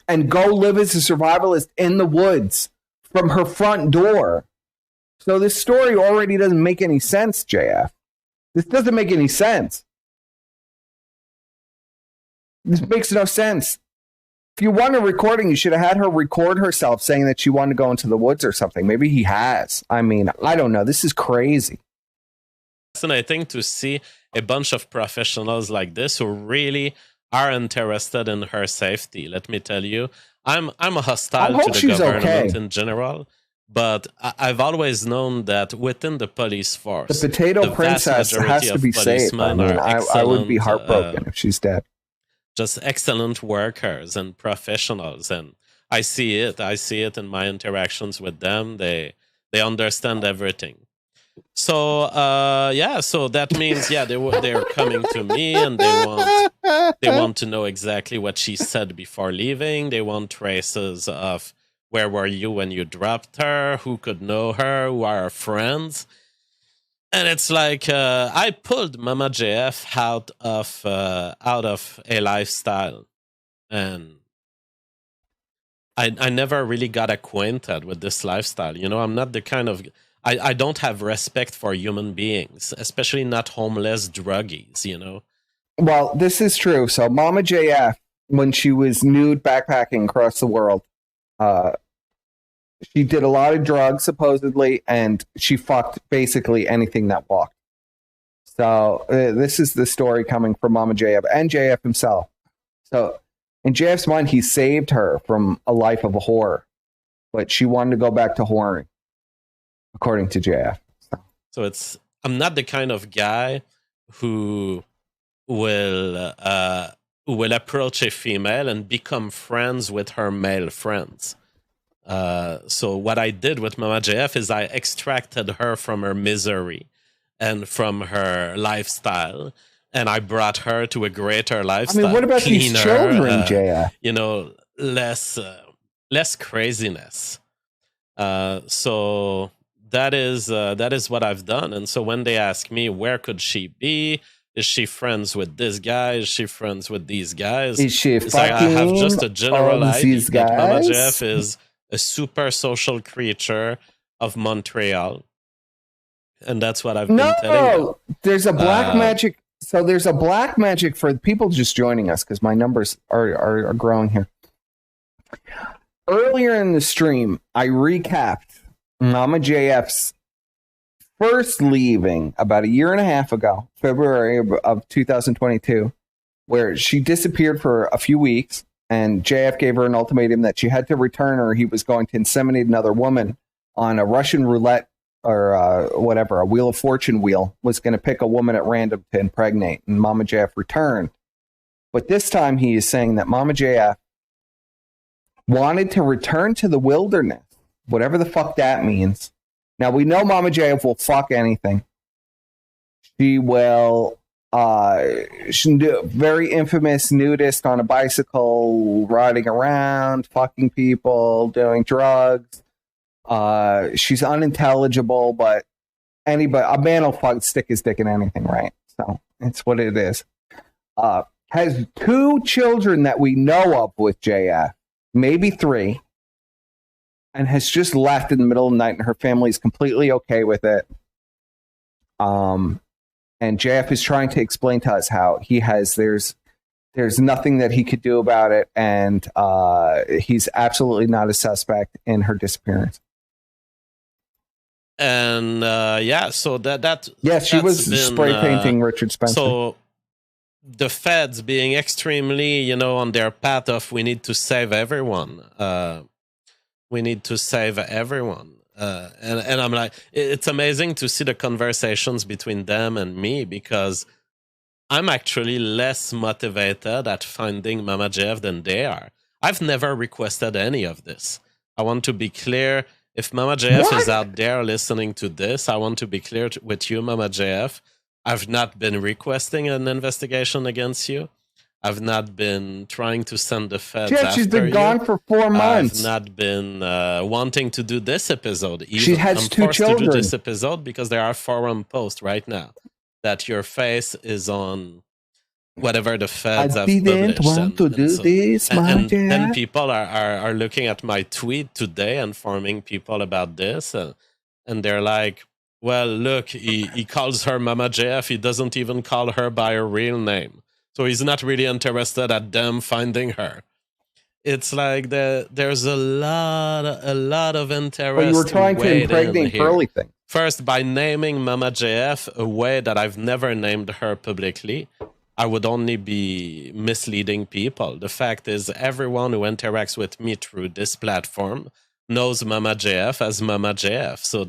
and go live as a survivalist in the woods from her front door. So this story already doesn't make any sense, JF. This doesn't make any sense. This makes no sense. If you want a recording, you should have had her record herself saying that she wanted to go into the woods or something. Maybe he has. I mean, I don't know. This is crazy. Fascinating to see a bunch of professionals like this who really are interested in her safety. Let me tell you, I'm hostile to the government in general, but I've always known that within the police force, the potato princess has to be safe. I mean, I would be heartbroken if she's dead. Just excellent workers and professionals, and I see it in my interactions with them. They understand everything. So so that means they're coming to me and they want to know exactly what she said before leaving. They want traces of where were you when you dropped her, who could know her, who are her friends. And it's like I pulled Mama JF out of a lifestyle, and I never really got acquainted with this lifestyle. I'm not the kind of I don't have respect for human beings, especially not homeless druggies. Well, this is true. So Mama JF, when she was nude backpacking across the world, she did a lot of drugs, supposedly, and she fucked basically anything that walked. So this is the story coming from Mama JF and JF himself. So in JF's mind, he saved her from a life of horror, but she wanted to go back to whoring, according to JF. So I'm not the kind of guy who will approach a female and become friends with her male friends. So what I did with Mama JF is I extracted her from her misery and from her lifestyle, and I brought her to a greater lifestyle. I mean, what about cleaner, these children, JF? Less craziness. So that is what I've done. And so when they ask me, where could she be? Is she friends with this guy? Is she friends with these guys? Is she fucking I have just a general idea that Mama JF is a super social creature of Montreal. And that's what I've been telling them. There's a black magic. So there's a black magic for people just joining us, because my numbers are growing here. Earlier in the stream, I recapped Mama JF's first leaving about a year and a half ago, February of 2022, where she disappeared for a few weeks, and JF gave her an ultimatum that she had to return or he was going to inseminate another woman on a Russian roulette or whatever, a Wheel of Fortune wheel, was going to pick a woman at random to impregnate, and Mama JF returned. But this time he is saying that Mama JF wanted to return to the wilderness, whatever the fuck that means. Now, we know Mama JF will fuck anything. She will, she's a very infamous nudist on a bicycle, riding around, fucking people, doing drugs. She's unintelligible, but a man will stick his dick in anything, right? So it's what it is. Has 2 children that we know of with JF, maybe 3. And has just left in the middle of the night, and her family is completely okay with it. And JF is trying to explain to us how there's nothing that he could do about it, and he's absolutely not a suspect in her disappearance. And so that yes, she was spray painting Richard Spencer. So the feds being extremely, on their path of we need to save everyone. We need to save everyone. And I'm like, it's amazing to see the conversations between them and me, because I'm actually less motivated at finding Mama JF than they are. I've never requested any of this. I want to be clear. If Mama JF is out there listening to this, I want to be clear with you, Mama JF. I've not been requesting an investigation against you. I've not been trying to send the feds after you. She's been gone for 4 months. I've not been wanting to do this episode either. She has 2 forced children. to do this episode because there are forum posts right now that your face is on whatever the feds have published. I didn't want to do this, and then people are looking at my tweet today and informing people about this, and they're like, well, look, he calls her Mama JF. He doesn't even call her by her real name. So he's not really interested at them finding her. It's like there's a lot of interest. But you were trying to impregnate Pearly thing. First, by naming Mama JF a way that I've never named her publicly, I would only be misleading people. The fact is, everyone who interacts with me through this platform knows Mama JF as Mama JF. So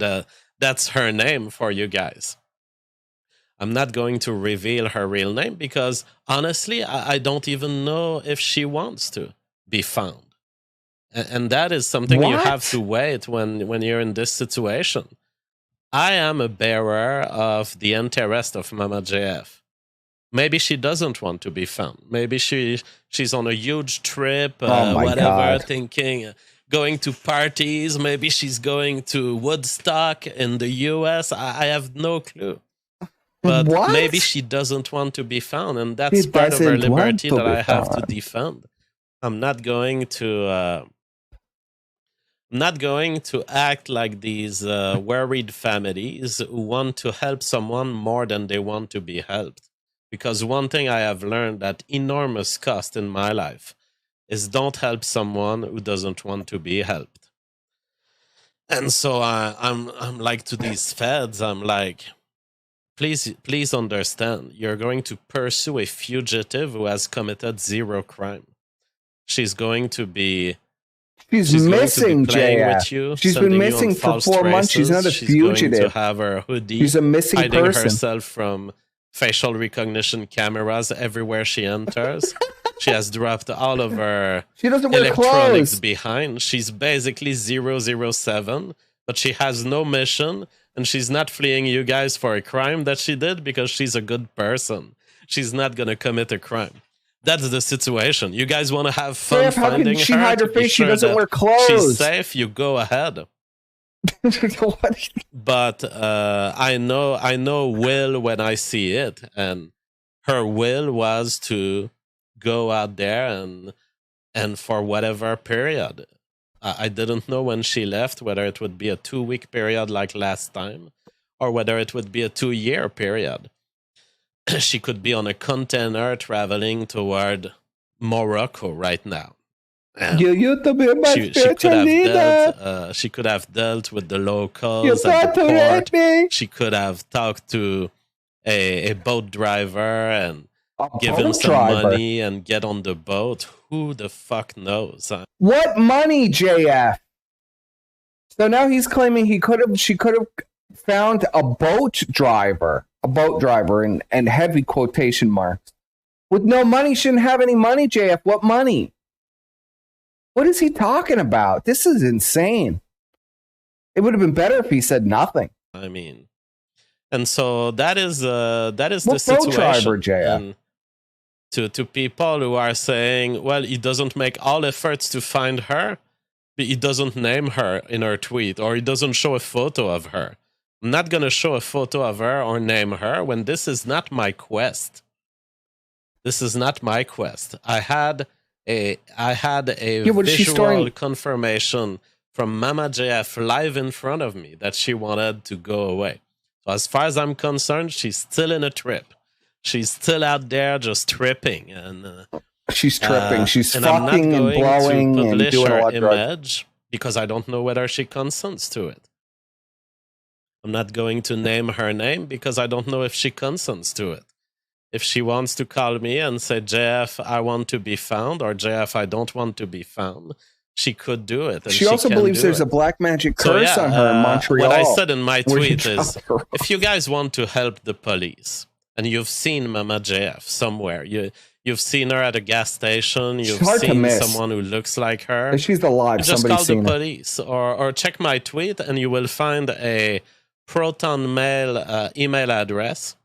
that's her name for you guys. I'm not going to reveal her real name because, honestly, I don't even know if she wants to be found. And that is something you have to wait when you're in this situation. I am a bearer of the interest of Mama JF. Maybe she doesn't want to be found. Maybe she's on a huge trip, thinking, going to parties. Maybe she's going to Woodstock in the US. I have no clue. But maybe she doesn't want to be found, and that's part of her liberty that I have to defend. I'm not going to act like these worried families who want to help someone more than they want to be helped. Because one thing I have learned at enormous cost in my life is don't help someone who doesn't want to be helped. And so I'm like to these feds, I'm like, please understand, you're going to pursue a fugitive who has committed 0 crime. She's going to be... She's missing, JF. With you, she's been missing for 4 months. She's not a fugitive. She's going to have her hoodie. She's a missing hiding person. herself from facial recognition cameras everywhere she enters. She has dropped all of her electronics behind. She's basically 007, but she has no mission, and she's not fleeing you guys for a crime that she did because she's a good person. She's not going to commit a crime. That's the situation. You guys want to have fun finding her? She hide her face. She doesn't wear clothes. She's safe. You go ahead. But I know Will when I see it, and her will was to go out there and for whatever period. I didn't know when she left whether it would be a 2-week period like last time, or whether it would be a 2-year period. She could be on a container traveling toward Morocco right now. She could have dealt with the locals at the port. She could have talked to a boat driver and given some money and get on the boat. Who the fuck knows? What money, JF? So now he's claiming she could have found a boat driver and heavy quotation marks. With no money, shouldn't have any money, JF. What money? What is he talking about? This is insane. It would have been better if he said nothing. I mean, and so that is the Boat situation. driver, JF? To people who are saying, well, he doesn't make all efforts to find her, but he doesn't name her in her tweet, or he doesn't show a photo of her. I'm not going to show a photo of her or name her when this is not my quest. This is not my quest. I had a visual confirmation from Mama JF live in front of me that she wanted to go away. So as far as I'm concerned, she's still in a trip. She's still out there just tripping. And she's tripping. She's fucking and blowing and doing a lot of drugs. Image because I don't know whether she consents to it. I'm not going to name her name because I don't know if she consents to it. If she wants to call me and say, JF, I want to be found, or JF, I don't want to be found, she could do it. And she also believes there's a black magic curse on her in Montreal. What I said in my tweet is, if you guys want to help the police, and you've seen Mama JF somewhere, you've seen her at a gas station, you've seen someone who looks like her. If she's alive, just call the police, or check my tweet, and you will find a Proton Mail email address.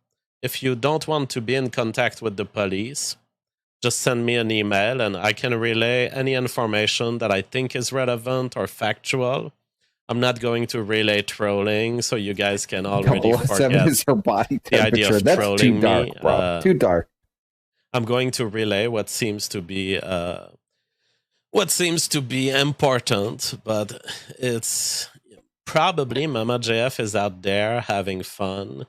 If you don't want to be in contact with the police, just send me an email and I can relay any information that I think is relevant or factual. I'm not going to relay trolling, so you guys can already forget is her body the idea of That's trolling too dark, me. Bro. Too dark. I'm going to relay what seems to be important, but it's probably Mama JF is out there having fun.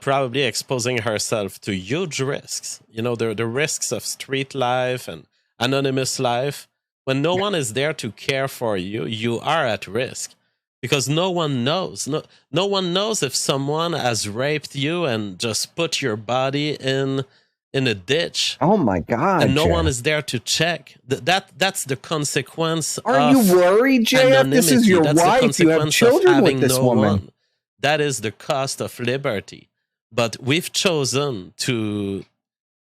Probably exposing herself to huge risks. You know, the risks of street life and anonymous life. When no one is there to care for you, you are at risk. Because no one knows. No one knows if someone has raped you and just put your body in a ditch. Oh my God. And no one is there to check. That's the consequence Are you worried, JF? This is your wife. You have children with this woman. That is the cost of liberty. But we've chosen to,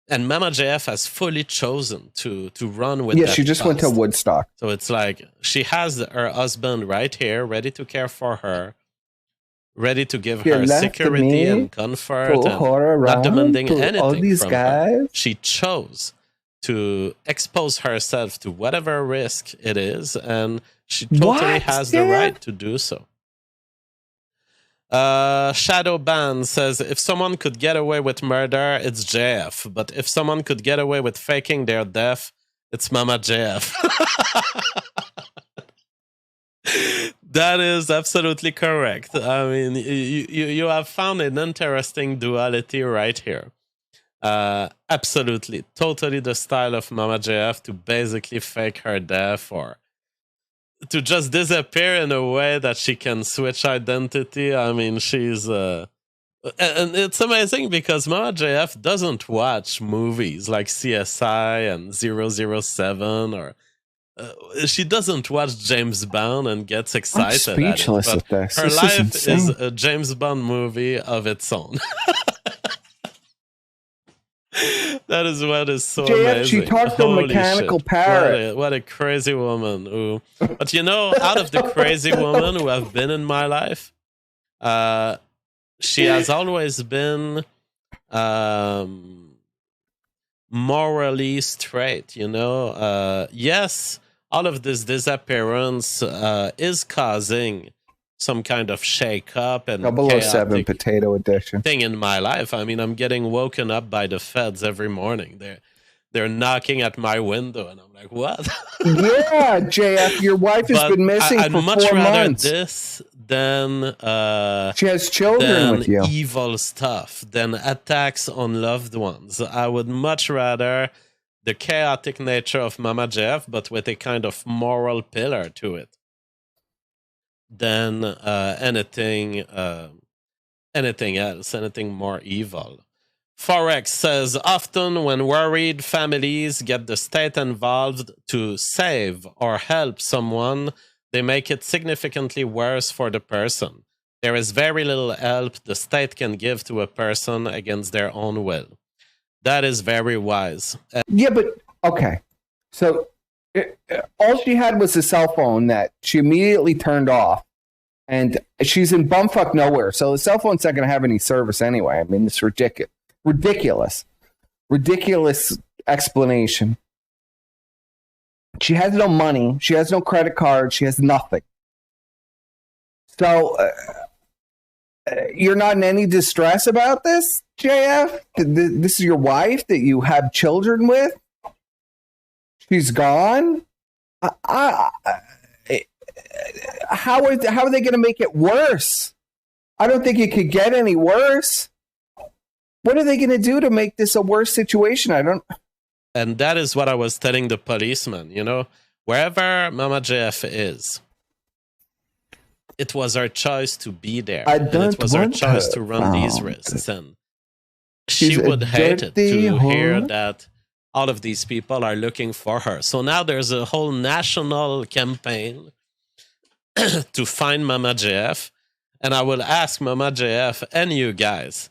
and Mama JF has fully chosen to run with that. Yeah, she just went to Woodstock. So it's like she has her husband right here, ready to care for her, ready to give her security and comfort, and not demanding anything from her. She chose to expose herself to whatever risk it is, and she totally has the right to do so. Shadow Band says, if someone could get away with murder, it's JF. But if someone could get away with faking their death, it's Mama JF. That is absolutely correct. I mean, you have found an interesting duality right here. Absolutely. Totally the style of Mama JF to basically fake her death or to just disappear in a way that she can switch identity. I mean, she's... and it's amazing because Mama JF doesn't watch movies like CSI and 007 or... she doesn't watch James Bond and gets excited. I'm speechless at at this. Her life is a James Bond movie of its own. That is what is so amazing. She talked to a mechanical parrot. What a crazy woman. Ooh. But you know, out of the crazy women who have been in my life, she has always been morally straight, you know. Yes, all of this disappearance is causing some kind of shake-up and 007 Potato Edition thing in my life. I mean, I'm getting woken up by the feds every morning. They're knocking at my window, and I'm like, what? Yeah, JF, your wife has been missing for 4 months. I'd much rather this than she has children with you. Evil stuff, than attacks on loved ones. I would much rather the chaotic nature of Mama JF, but with a kind of moral pillar to it, than anything else, anything more evil. Forex says, often when worried families get the state involved to save or help someone, they make it significantly worse for the person. There is very little help the state can give to a person against their own will. That is very wise. Yeah, but, okay. So, all she had was a cell phone that she immediately turned off. And she's in bumfuck nowhere. So the cell phone's not going to have any service anyway. I mean, it's ridiculous. Ridiculous explanation. She has no money. She has no credit card. She has nothing. So you're not in any distress about this, JF? This is your wife that you have children with? She's gone? How are they going to make it worse? I don't think it could get any worse. What are they going to do to make this a worse situation? I don't. And that is what I was telling the policeman, you know, wherever Mama JF is, it was her choice to be there. I and don't it was her want choice her to run these found. risks. And She's she a would hate it dirty to hear whore. that all of these people are looking for her. So now there's a whole national campaign to find Mama JF. And I will ask Mama JF and you guys,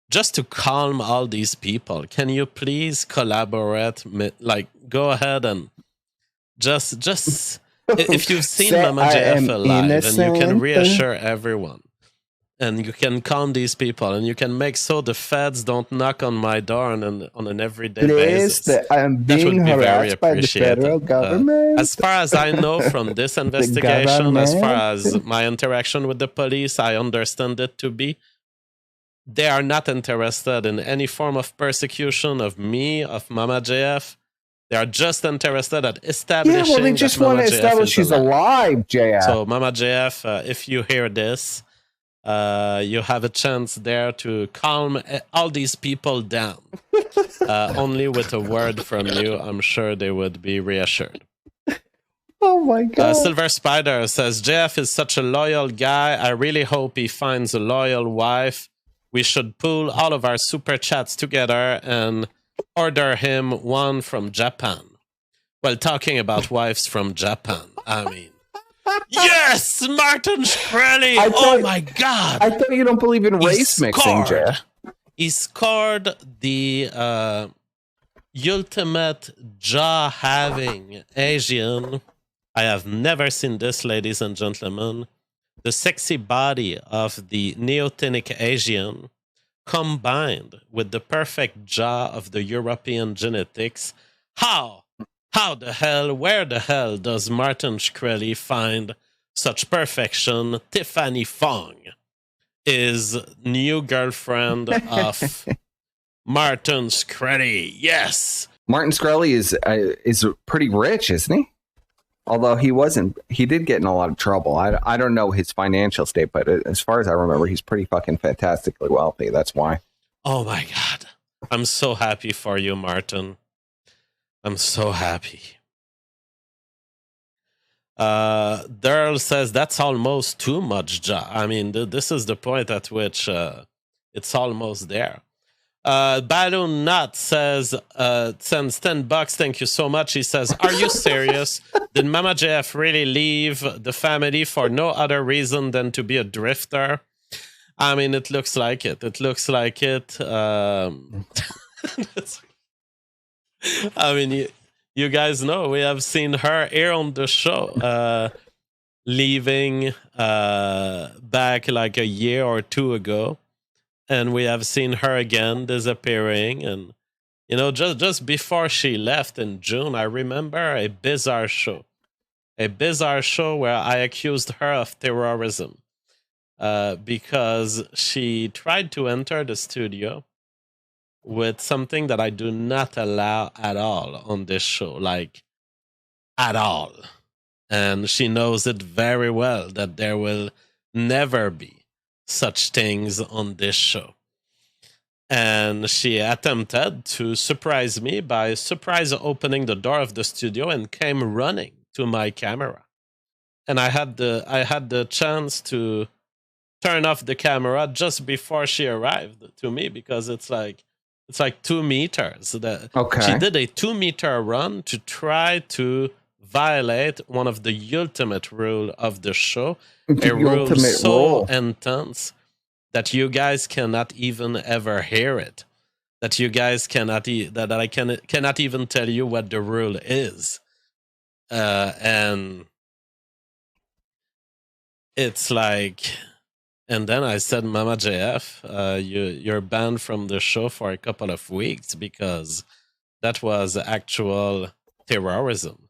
just to calm all these people, can you please collaborate? Like, go ahead and just if you've seen Say Mama I JF am alive, and you can innocent. reassure everyone, and you can calm these people, and you can make so the feds don't knock on my door on an everyday basis. That I am That being would be very harassed by the appreciated. federal government. As far as I know from this investigation, as far as my interaction with the police, I understand it to be, they are not interested in any form of persecution of me, of Mama JF. They are just interested at establishing. Yeah, well, they just want to establish she's alive, JF. So, Mama JF, if you hear this, you have a chance there to calm all these people down. Only with a word from you, I'm sure they would be reassured. Oh my God. Silver Spider says, JF is such a loyal guy. I really hope he finds a loyal wife. We should pool all of our super chats together and order him one from Japan. Well, talking about wives from Japan, I mean, yes, Martin Shkreli. Oh my God! I thought you don't believe in race mixing, Jeff. He scored the ultimate jaw-having Asian. I have never seen this, ladies and gentlemen. The sexy body of the Neotenic Asian combined with the perfect jaw of the European genetics. How the hell, where the hell does Martin Shkreli find such perfection? Tiffany Fong is new girlfriend of Martin Shkreli. Yes. Martin Shkreli is pretty rich, isn't he? Although he did get in a lot of trouble. I don't know his financial state, but as far as I remember, he's pretty fucking fantastically wealthy. That's why. Oh my God. I'm so happy for you, Martin. I'm so happy. Daryl says that's almost too much, I mean, this is the point at which it's almost there. Balloon Nut says, sends $10. Thank you so much. He says, are you serious? Did Mama JF really leave the family for no other reason than to be a drifter? I mean, it looks like it. It looks like it. I mean, you guys know we have seen her here on the show, leaving back like a year or two ago. And we have seen her again disappearing. And, you know, just before she left in June, I remember a bizarre show where I accused her of terrorism because she tried to enter the studio with something that I do not allow at all on this show, like at all. And she knows it very well that there will never be such things on this show. And she attempted to surprise me by surprise opening the door of the studio and came running to my camera. And I had the chance to turn off the camera just before she arrived to me, because it's like 2 meters. Okay. She did a 2-meter run to try to violate one of the ultimate rule of the show. A rule so intense that you guys cannot even ever hear it. That you guys cannot I cannot even tell you what the rule is. And it's like, and then I said, Mama JF, you're banned from the show for a couple of weeks because that was actual terrorism.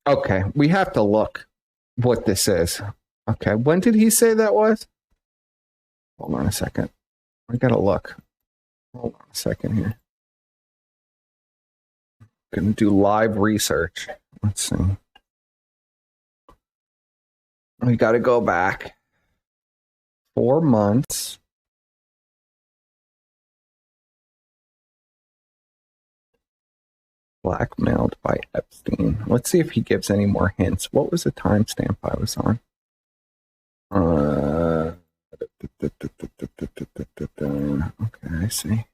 Okay, we have to look what this is. Okay, when did he say that was? Hold on a second. We gotta look. Hold on a second here. Gonna do live research. Let's see. We gotta go back 4 months. Blackmailed by Epstein. Let's see if he gives any more hints. What was the timestamp I was on? Okay, I see.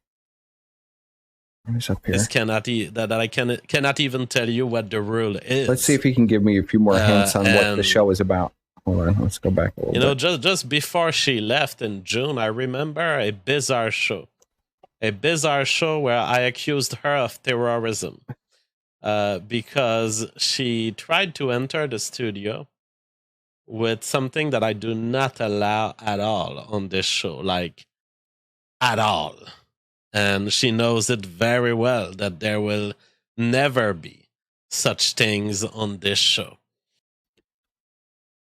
What's up here? That I cannot even tell you what the rule is. Let's see if he can give me a few more hints on what the show is about. Hold on, let's go back a little bit. Just before she left in June, I remember a bizarre show where I accused her of terrorism because she tried to enter the studio with something that I do not allow at all on this show, like at all. And she knows it very well that there will never be such things on this show.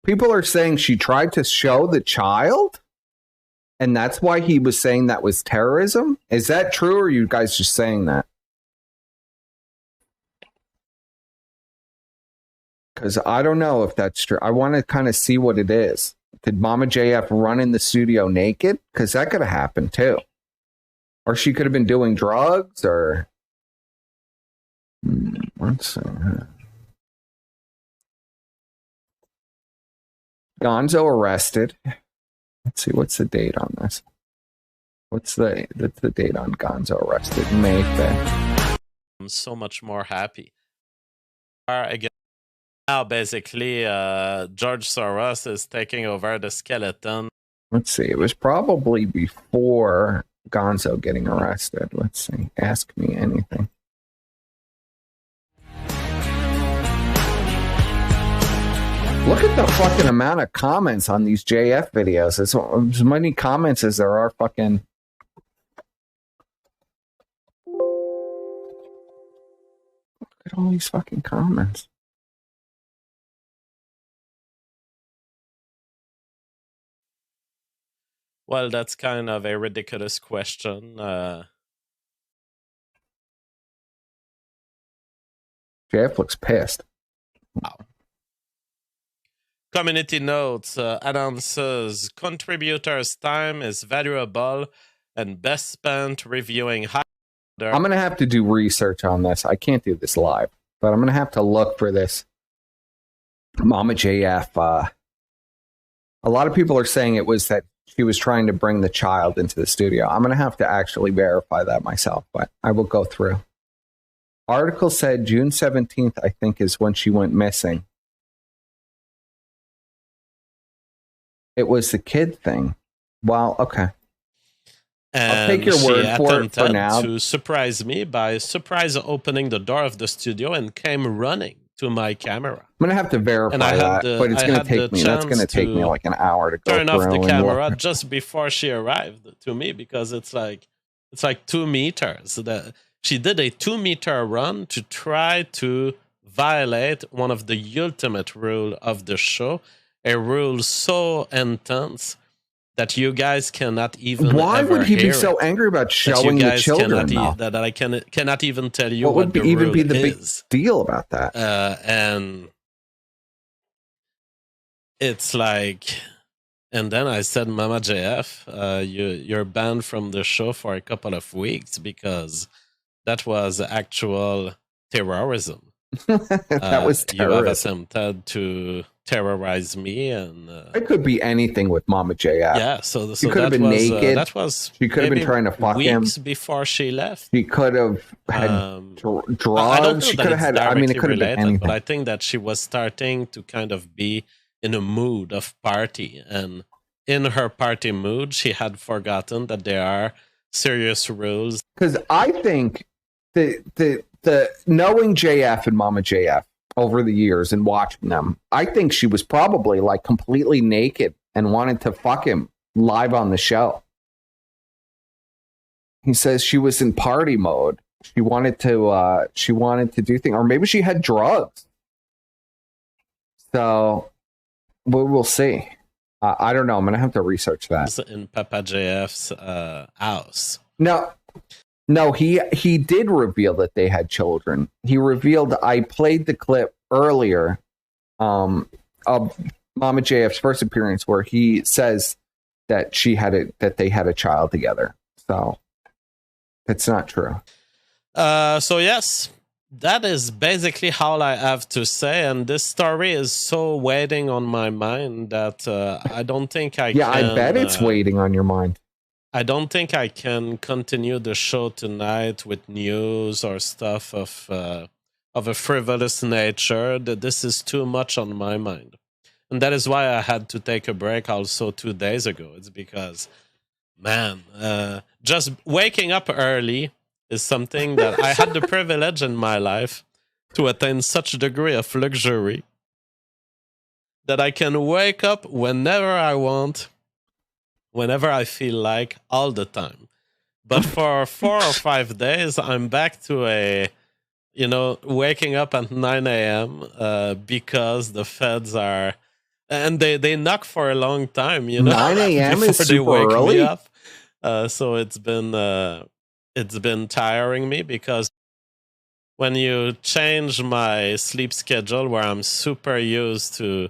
People are saying she tried to show the child, and that's why he was saying that was terrorism. Is that true, or are you guys just saying that? Because I don't know if that's true. I want to kind of see what it is. Did Mama JF run in the studio naked? Because that could have happened too. Or she could have been doing drugs, or... Let's see. Gonzo arrested. Let's see, what's the date on this? What's the date on Gonzo arrested? May 5th. I'm so much more happy. Again, now basically George Soros is taking over the skeleton. Let's see, it was probably before Gonzo getting arrested. Let's see. Ask me anything. Look at the fucking amount of comments on these JF videos. It's as many comments as there are fucking... Look at all these fucking comments. Well, that's kind of a ridiculous question. JF looks pissed. Wow. Community notes, announces contributors' time is valuable and best spent reviewing high. I'm going to have to do research on this. I can't do this live, but I'm going to have to look for this Mama JF. A lot of people are saying it was that she was trying to bring the child into the studio. I'm going to have to actually verify that myself, but I will go through. Article said June 17th, I think, is when she went missing. It was the kid thing. Well, okay. And I'll take your word for it for now. To surprise me by surprise opening the door of the studio and came running to my camera. I'm going to have to verify that, but it's going to take me. That's going to take me like an hour to go turn off the camera just before she arrived to me, because it's like 2 meters. She did a 2-meter run to try to violate one of the ultimate rule of the show, a rule so intense that you guys cannot even. Why would he be so angry about showing the children? That I cannot even tell you what would the even rule be the is. Big deal about that? And it's like, and then I said, Mama JF, you're banned from the show for a couple of weeks because that was actual terrorism. That was terrorism. You have attempted to terrorize me, and it could be anything with Mama JF. Yeah, so she could have been naked. That was she could have been trying to fuck him before she left. She could have had drugs. She could have had. I mean, it could have been anything. But I think that she was starting to kind of be in a mood of party, and in her party mood, she had forgotten that there are serious rules. Because I think the knowing JF and Mama JF over the years and watching them, I think she was probably like completely naked and wanted to fuck him live on the show. He says she was in party mode. She wanted to do things, or maybe she had drugs. So we'll see. I don't know. I'm gonna have to research that. In Papa JF's house. No, he did reveal that they had children. He revealed, I played the clip earlier of Mama JF's first appearance where he says that that they had a child together. So it's not true. So yes, that is basically all I have to say. And this story is so weighing on my mind that I don't think I can. I bet it's weighing on your mind. I don't think I can continue the show tonight with news or stuff of a frivolous nature. That this is too much on my mind. And that is why I had to take a break also 2 days ago. It's because, man, just waking up early is something that I had the privilege in my life to attain such a degree of luxury that I can wake up whenever I want, whenever I feel like, all the time. But for 4 or 5 days, I'm back to waking up at 9 a.m. Because the feds are... And they knock for a long time, 9 a.m. is super early. Me up. So it's been tiring me, because when you change my sleep schedule, where I'm super used to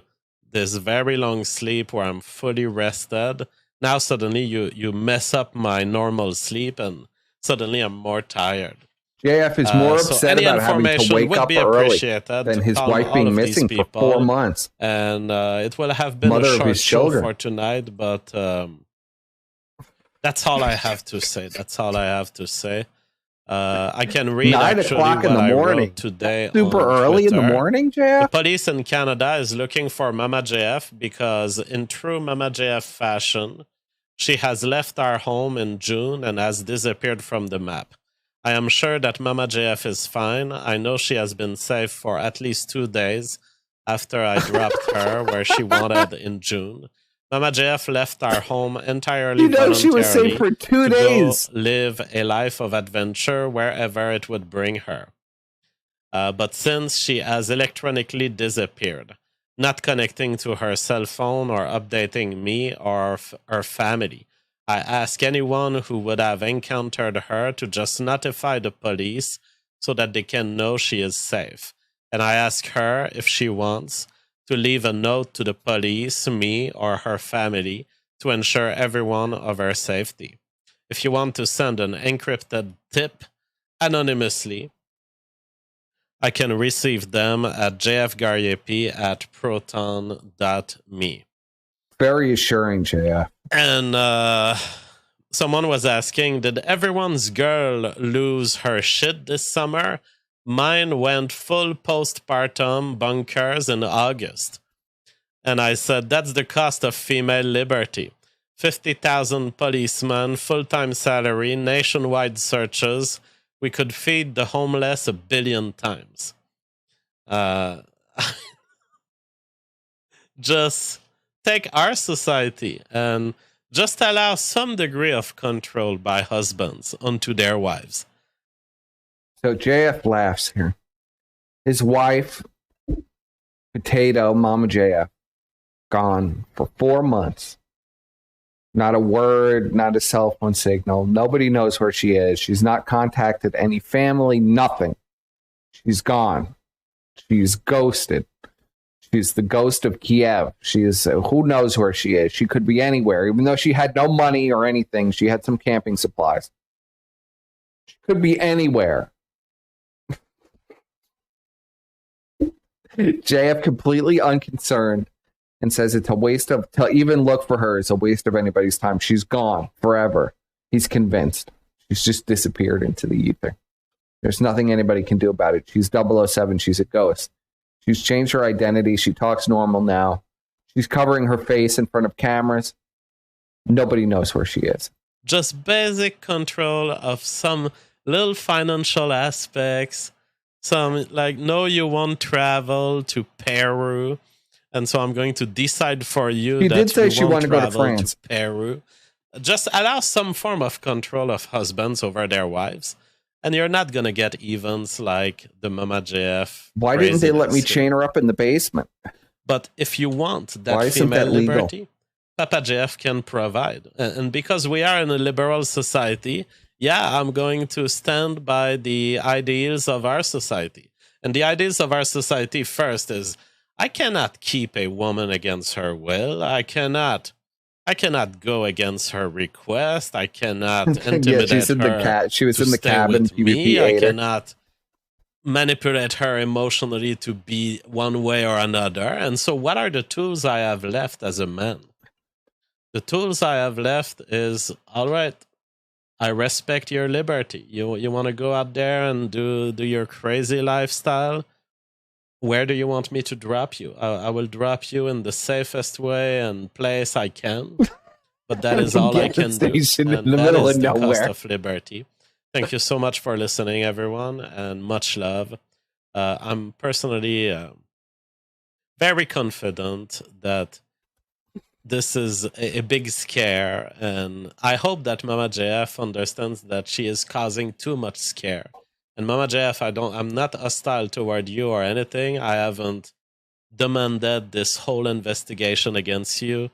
this very long sleep, where I'm fully rested, now suddenly you mess up my normal sleep, and suddenly I'm more tired. JF is more upset about having to wake up early than his wife being missing for 4 months. And it will have been a short show for tonight, but that's all I have to say. That's all I have to say. I can read 9 o'clock in the morning today. Super early in the morning, JF? The police in Canada is looking for Mama JF because, in true Mama JF fashion, she has left our home in June and has disappeared from the map. I am sure that Mama JF is fine. I know she has been safe for at least 2 days after I dropped her where she wanted in June. Mama JF left our home entirely voluntarily. She was safe for 2 days. Go live a life of adventure wherever it would bring her. But since she has electronically disappeared, not connecting to her cell phone or updating me or her family, I ask anyone who would have encountered her to just notify the police so that they can know she is safe. And I ask her, if she wants, to leave a note to the police, me, or her family to ensure everyone of her safety. If you want to send an encrypted tip anonymously, I can receive them at jfgarriep@proton.me. Very assuring, JF. And someone was asking, did everyone's girl lose her shit this summer? Mine went full postpartum bunkers in August. And I said, that's the cost of female liberty. 50,000 policemen, full-time salary, nationwide searches. We could feed the homeless 1 billion times. Just take our society and just allow some degree of control by husbands onto their wives. So JF laughs here. His wife, Potato, Mama JF, gone for 4 months. Not a word, not a cell phone signal. Nobody knows where she is. She's not contacted any family, nothing. She's gone. She's ghosted. She's the ghost of Kiev. She is, who knows where she is? She could be anywhere. Even though she had no money or anything, she had some camping supplies. She could be anywhere. JF completely unconcerned and says it's a waste of, to even look for her is a waste of anybody's time. She's gone forever. He's convinced. She's just disappeared into the ether. There's nothing anybody can do about it. She's 007. She's a ghost. She's changed her identity. She talks normal now. She's covering her face in front of cameras. Nobody knows where she is. Just basic control of some little financial aspects. Some, like, no, you won't travel to Peru. And so I'm going to decide for you she that did say you she won't wanted to go to travel France. to Peru. Just allow some form of control of husbands over their wives. And you're not going to get events like the Mama JF. Why didn't they let me chain her up in the basement? But if you want that female liberty, Papa JF can provide. And because we are in a liberal society, yeah, I'm going to stand by the ideals of our society. And the ideals of our society first is, I cannot keep a woman against her will. I cannot go against her request. I cannot intimidate she's in her. She was in the cabin. Me. I cannot manipulate her emotionally to be one way or another. And so what are the tools I have left as a man? The tools I have left is, all right, I respect your liberty. You want to go out there and do your crazy lifestyle? Where do you want me to drop you? I will drop you in the safest way and place I can. But that is all I can do. And that is the cost of liberty. Thank you so much for listening, everyone, and much love. I'm personally very confident that this is a big scare, and I hope that Mama JF understands that she is causing too much scare. And Mama JF, I'm not hostile toward you or anything. I haven't demanded this whole investigation against you.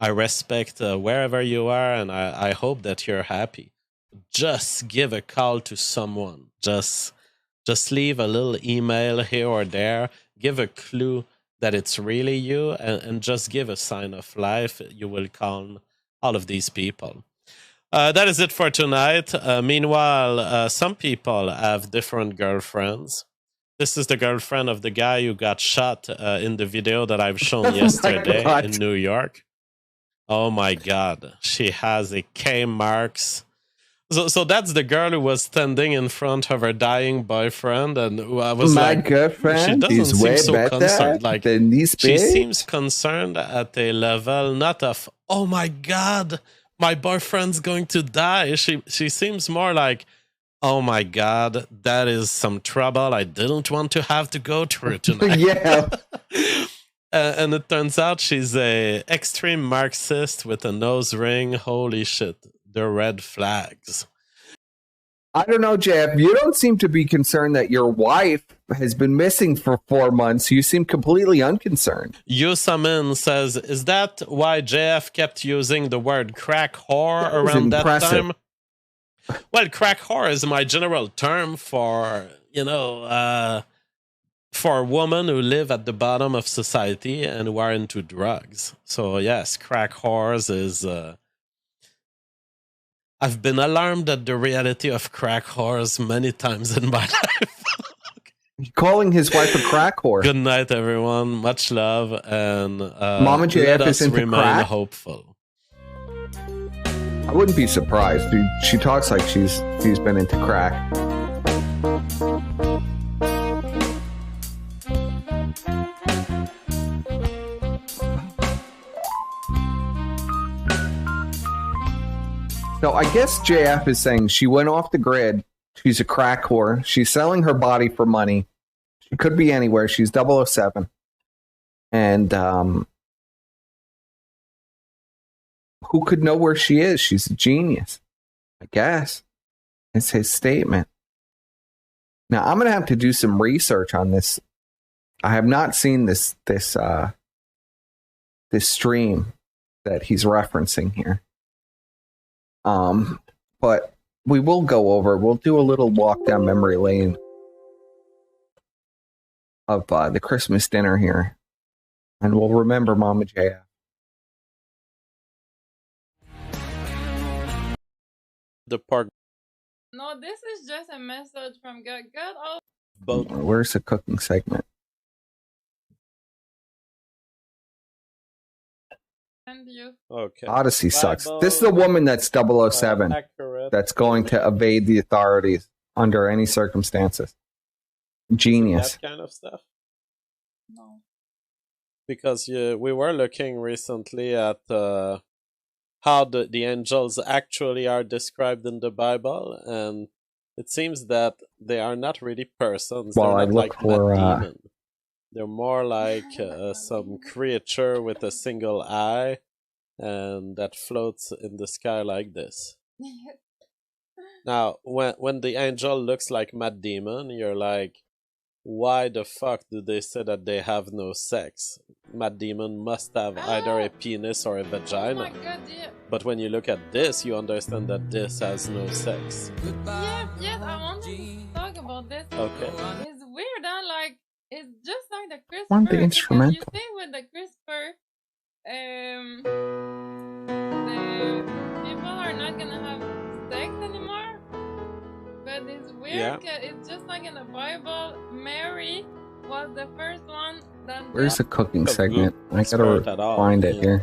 I respect wherever you are, and I hope that you're happy. Just give a call to someone. Just leave a little email here or there. Give a clue that it's really you, and just give a sign of life. You will calm all of these people. That is it for tonight. Meanwhile, some people have different girlfriends. This is the girlfriend of the guy who got shot in the video that I've shown yesterday in New York. Oh my God. She has a K marks. So that's the girl who was standing in front of her dying boyfriend, and I was girlfriend, she doesn't seem so concerned. Like, than these she seems concerned at a level not of, oh my God, my boyfriend's going to die. She seems more like, oh my God, that is some trouble I didn't want to have to go through tonight. Yeah. And it turns out she's a extreme Marxist with a nose ring. Holy shit. The red flags. I don't know, Jeff. You don't seem to be concerned that your wife has been missing for 4 months. You seem completely unconcerned. Yusamin says, is that why JF kept using the word crack whore around that time? Well, crack whore is my general term for, for women who live at the bottom of society and who are into drugs. So yes, crack whores is... I've been alarmed at the reality of crack whores many times in my life. Calling his wife a crack whore. Good night, everyone. Much love, and Mama JF let us is into remain crack? hopeful. I wouldn't be surprised, dude. She talks like she's been into crack. So I guess JF is saying she went off the grid. She's a crack whore. She's selling her body for money. She could be anywhere. She's 007. And who could know where she is? She's a genius, I guess. It's his statement. Now, I'm going to have to do some research on this. I have not seen this stream that he's referencing here. But we will go over. We'll do a little walk down memory lane of the Christmas dinner here, and we'll remember Mama JF. The park. No, this is just a message from God. God, Both. Where's the cooking segment? and you. Okay. Odyssey sucks. This is the woman that's 007 that's going to evade the authorities under any circumstances. Genius. That kind of stuff. No. Because we were looking recently at how the angels actually are described in the Bible, and it seems that they are not really persons. Well, They're not like for they're more like some creature with a single eye, and that floats in the sky like this. Now, when the angel looks like Matt Damon, you're like, why the fuck do they say that they have no sex? Matt Damon must have either a penis or a vagina. Oh my God, yeah. But when you look at this, you understand that this has no sex. Yes, I wanted to talk about this. Okay. It's weird, huh? Like, it's just like the CRISPR. Want the instrumental. You see with the CRISPR, the people are not gonna have sex anymore. But but it's weird. It's just like in the Bible, Mary was the first one that. Where's the cooking segment? I gotta find it here.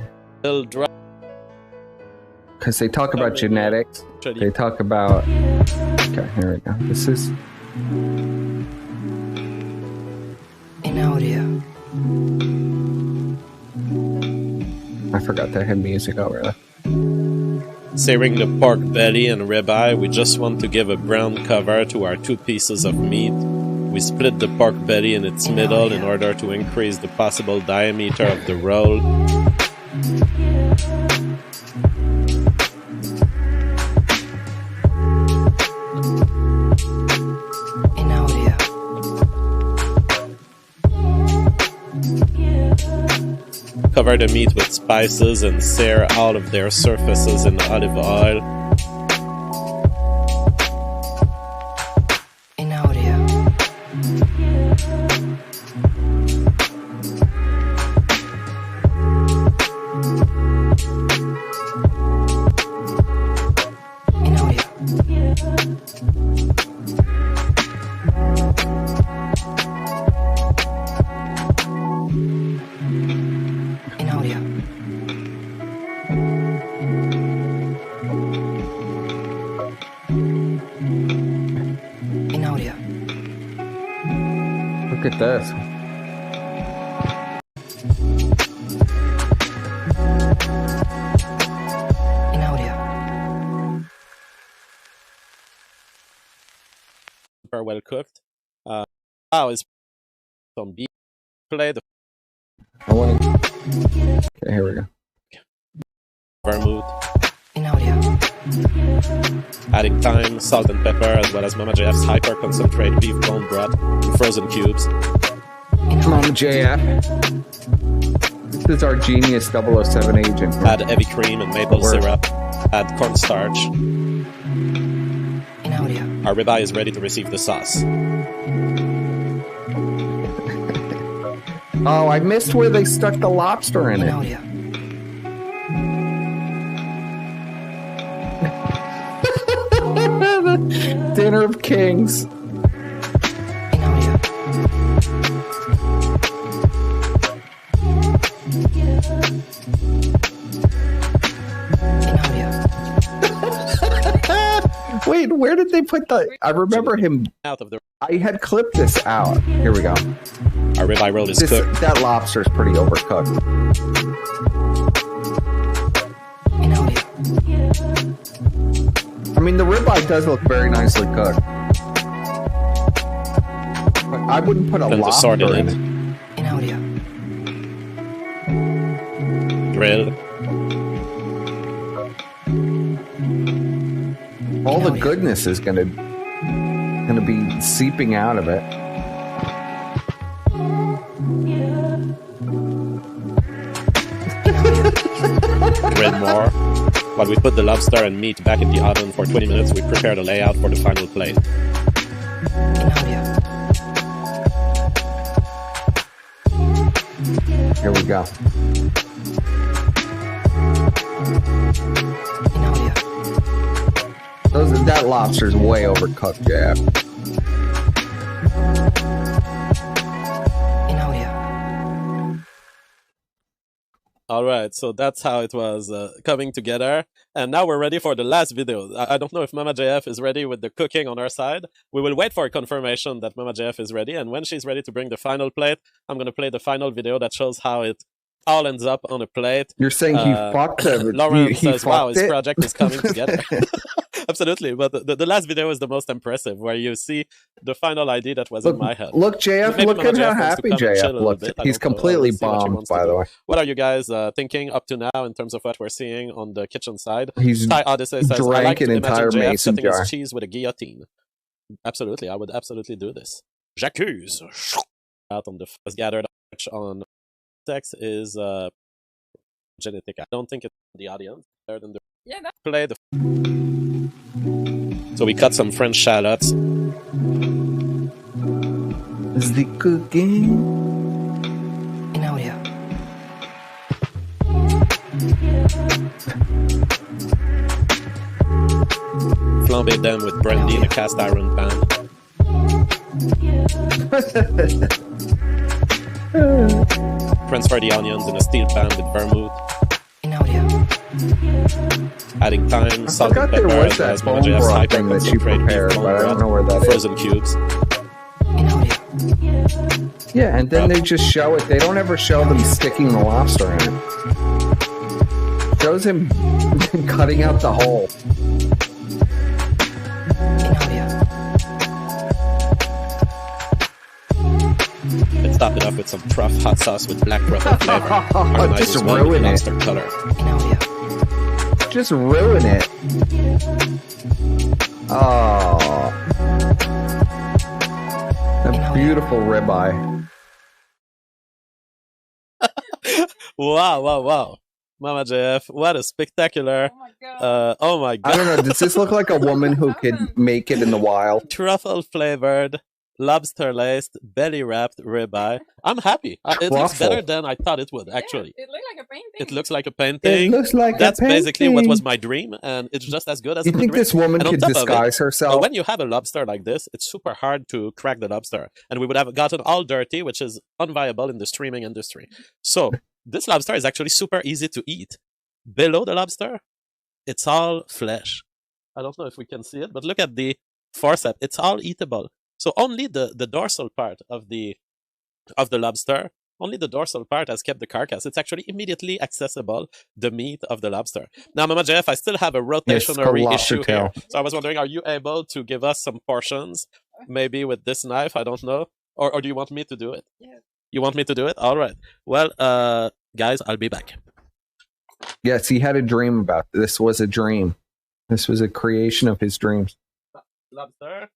Because they talk about genetics. They talk about. Okay, here we go. This is. In audio. I forgot they had music over there. Searing the pork belly and ribeye, we just want to give a brown cover to our 2 pieces of meat. We split the pork belly in its middle in order to increase the possible diameter of the roll. In audio. Cover the meat with spices and sear all of their surfaces in olive oil. In audio. In audio. In audio. In audio. Look at this. In audio. Super well cooked. Now is some beef. Play the I want to. Okay, here we go. vermouth. In audio. Adding thyme, salt and pepper, as well as Mama JF's hyper concentrate beef bone broth in frozen cubes. Mama JF. This is our genius 007 agent. Add heavy cream and maple syrup. Add cornstarch. In audio. Our ribeye is ready to receive the sauce. Oh, I missed where they stuck the lobster in In it. audio. Dinner of Kings. In audio. In audio. Wait, where did they put the... I remember him... Out of the I had clipped this out. Here we go. our ribeye roll is cooked. That lobster's pretty overcooked. In audio. I mean, the ribeye does look very nicely cooked. But I wouldn't put a Put the sword lobster in in it. In audio. Grilled. All the goodness is gonna be seeping out of it. Grilled more. While we put the lobster and meat back in the oven for 20 minutes, we prepare the layout for the final plate. In audio. Here we go. In audio. That lobster's way overcooked, yeah. In audio. All right, so that's how it was coming together. And now we're ready for the last video. I don't know if Mama JF is ready with the cooking on our side. We will wait for a confirmation that Mama JF is ready. And when she's ready to bring the final plate, I'm going to play the final video that shows how it all ends up on a plate. You're saying he fucked it. Lauren he says, wow, his it? project is coming together. Absolutely. But the last video is the most impressive, where you see the final idea that was in my head. Look, JF, Maybe look Mama at how JF wants to happy come and chill a JF little looked. bit. I He's don't know. completely We'll see what she bombed, wants to by the do. way. What are you guys thinking up to now in terms of what we're seeing on the kitchen side? He's Thai Odyssey says, I drank like an to imagine entire JF mason cutting jar. his cheese with a guillotine. Absolutely, I would absolutely do this. J'accuse. Out on the first gathered on sex is genetic. I don't think it's the audience. Better than the Yeah, that play the. So we cut some French shallots. Is the cooking? In audio. flambe them with brandy in a cast iron pan. Transfer the onions in a steel pan with vermouth. In audio. Adding thyme, I salt, and forgot there pepper, was as well that as bone Mama JF's broth thing that she hyper-concentrated prepared, beef but I don't know where that is. frozen cubes. In audio. Yeah, and then they just show it. They don't ever show them sticking the lobster in it. Shows him cutting out the hole. In audio. Let's top it off with some truff hot sauce with black truffle flavor. Harmonizes Just well with ruin the it. lobster color. In audio. Just ruin it. Oh. A beautiful ribeye. Wow. Mama JF, what a spectacular. Oh my god. Oh my I god. don't know. Does this look like a woman who could make it in the wild? Truffle flavored, lobster laced, belly wrapped ribeye. I'm happy. It looks Truffle. better than I thought it would, actually. Yeah, it looked like a painting. It looks like a It painting. looks like That's a basically what was painting. my dream, and it's just as good as You my think dream. this woman And on could top of it, disguise herself? when you have a lobster like this, it's super hard to crack the lobster, and we would have gotten all dirty, which is unviable in the streaming industry. So this lobster is actually super easy to eat. Below the lobster, it's all flesh. I don't know if we can see it, but look at the forceps. It's all eatable. So only the dorsal part of the lobster, only the dorsal part has kept the carcass. It's actually immediately accessible, the meat of the lobster. Now, Mama JF, I still have a Yes, it's called rotationary lobster issue tail. here. So I was wondering, are you able to give us some portions, maybe with this knife? I don't know. Or do you want me to do it? Yes. You want me to do it? All right. Well, guys, I'll be back. Yes, he had a dream about this. This was a dream. This was a creation of his dreams. Lobster.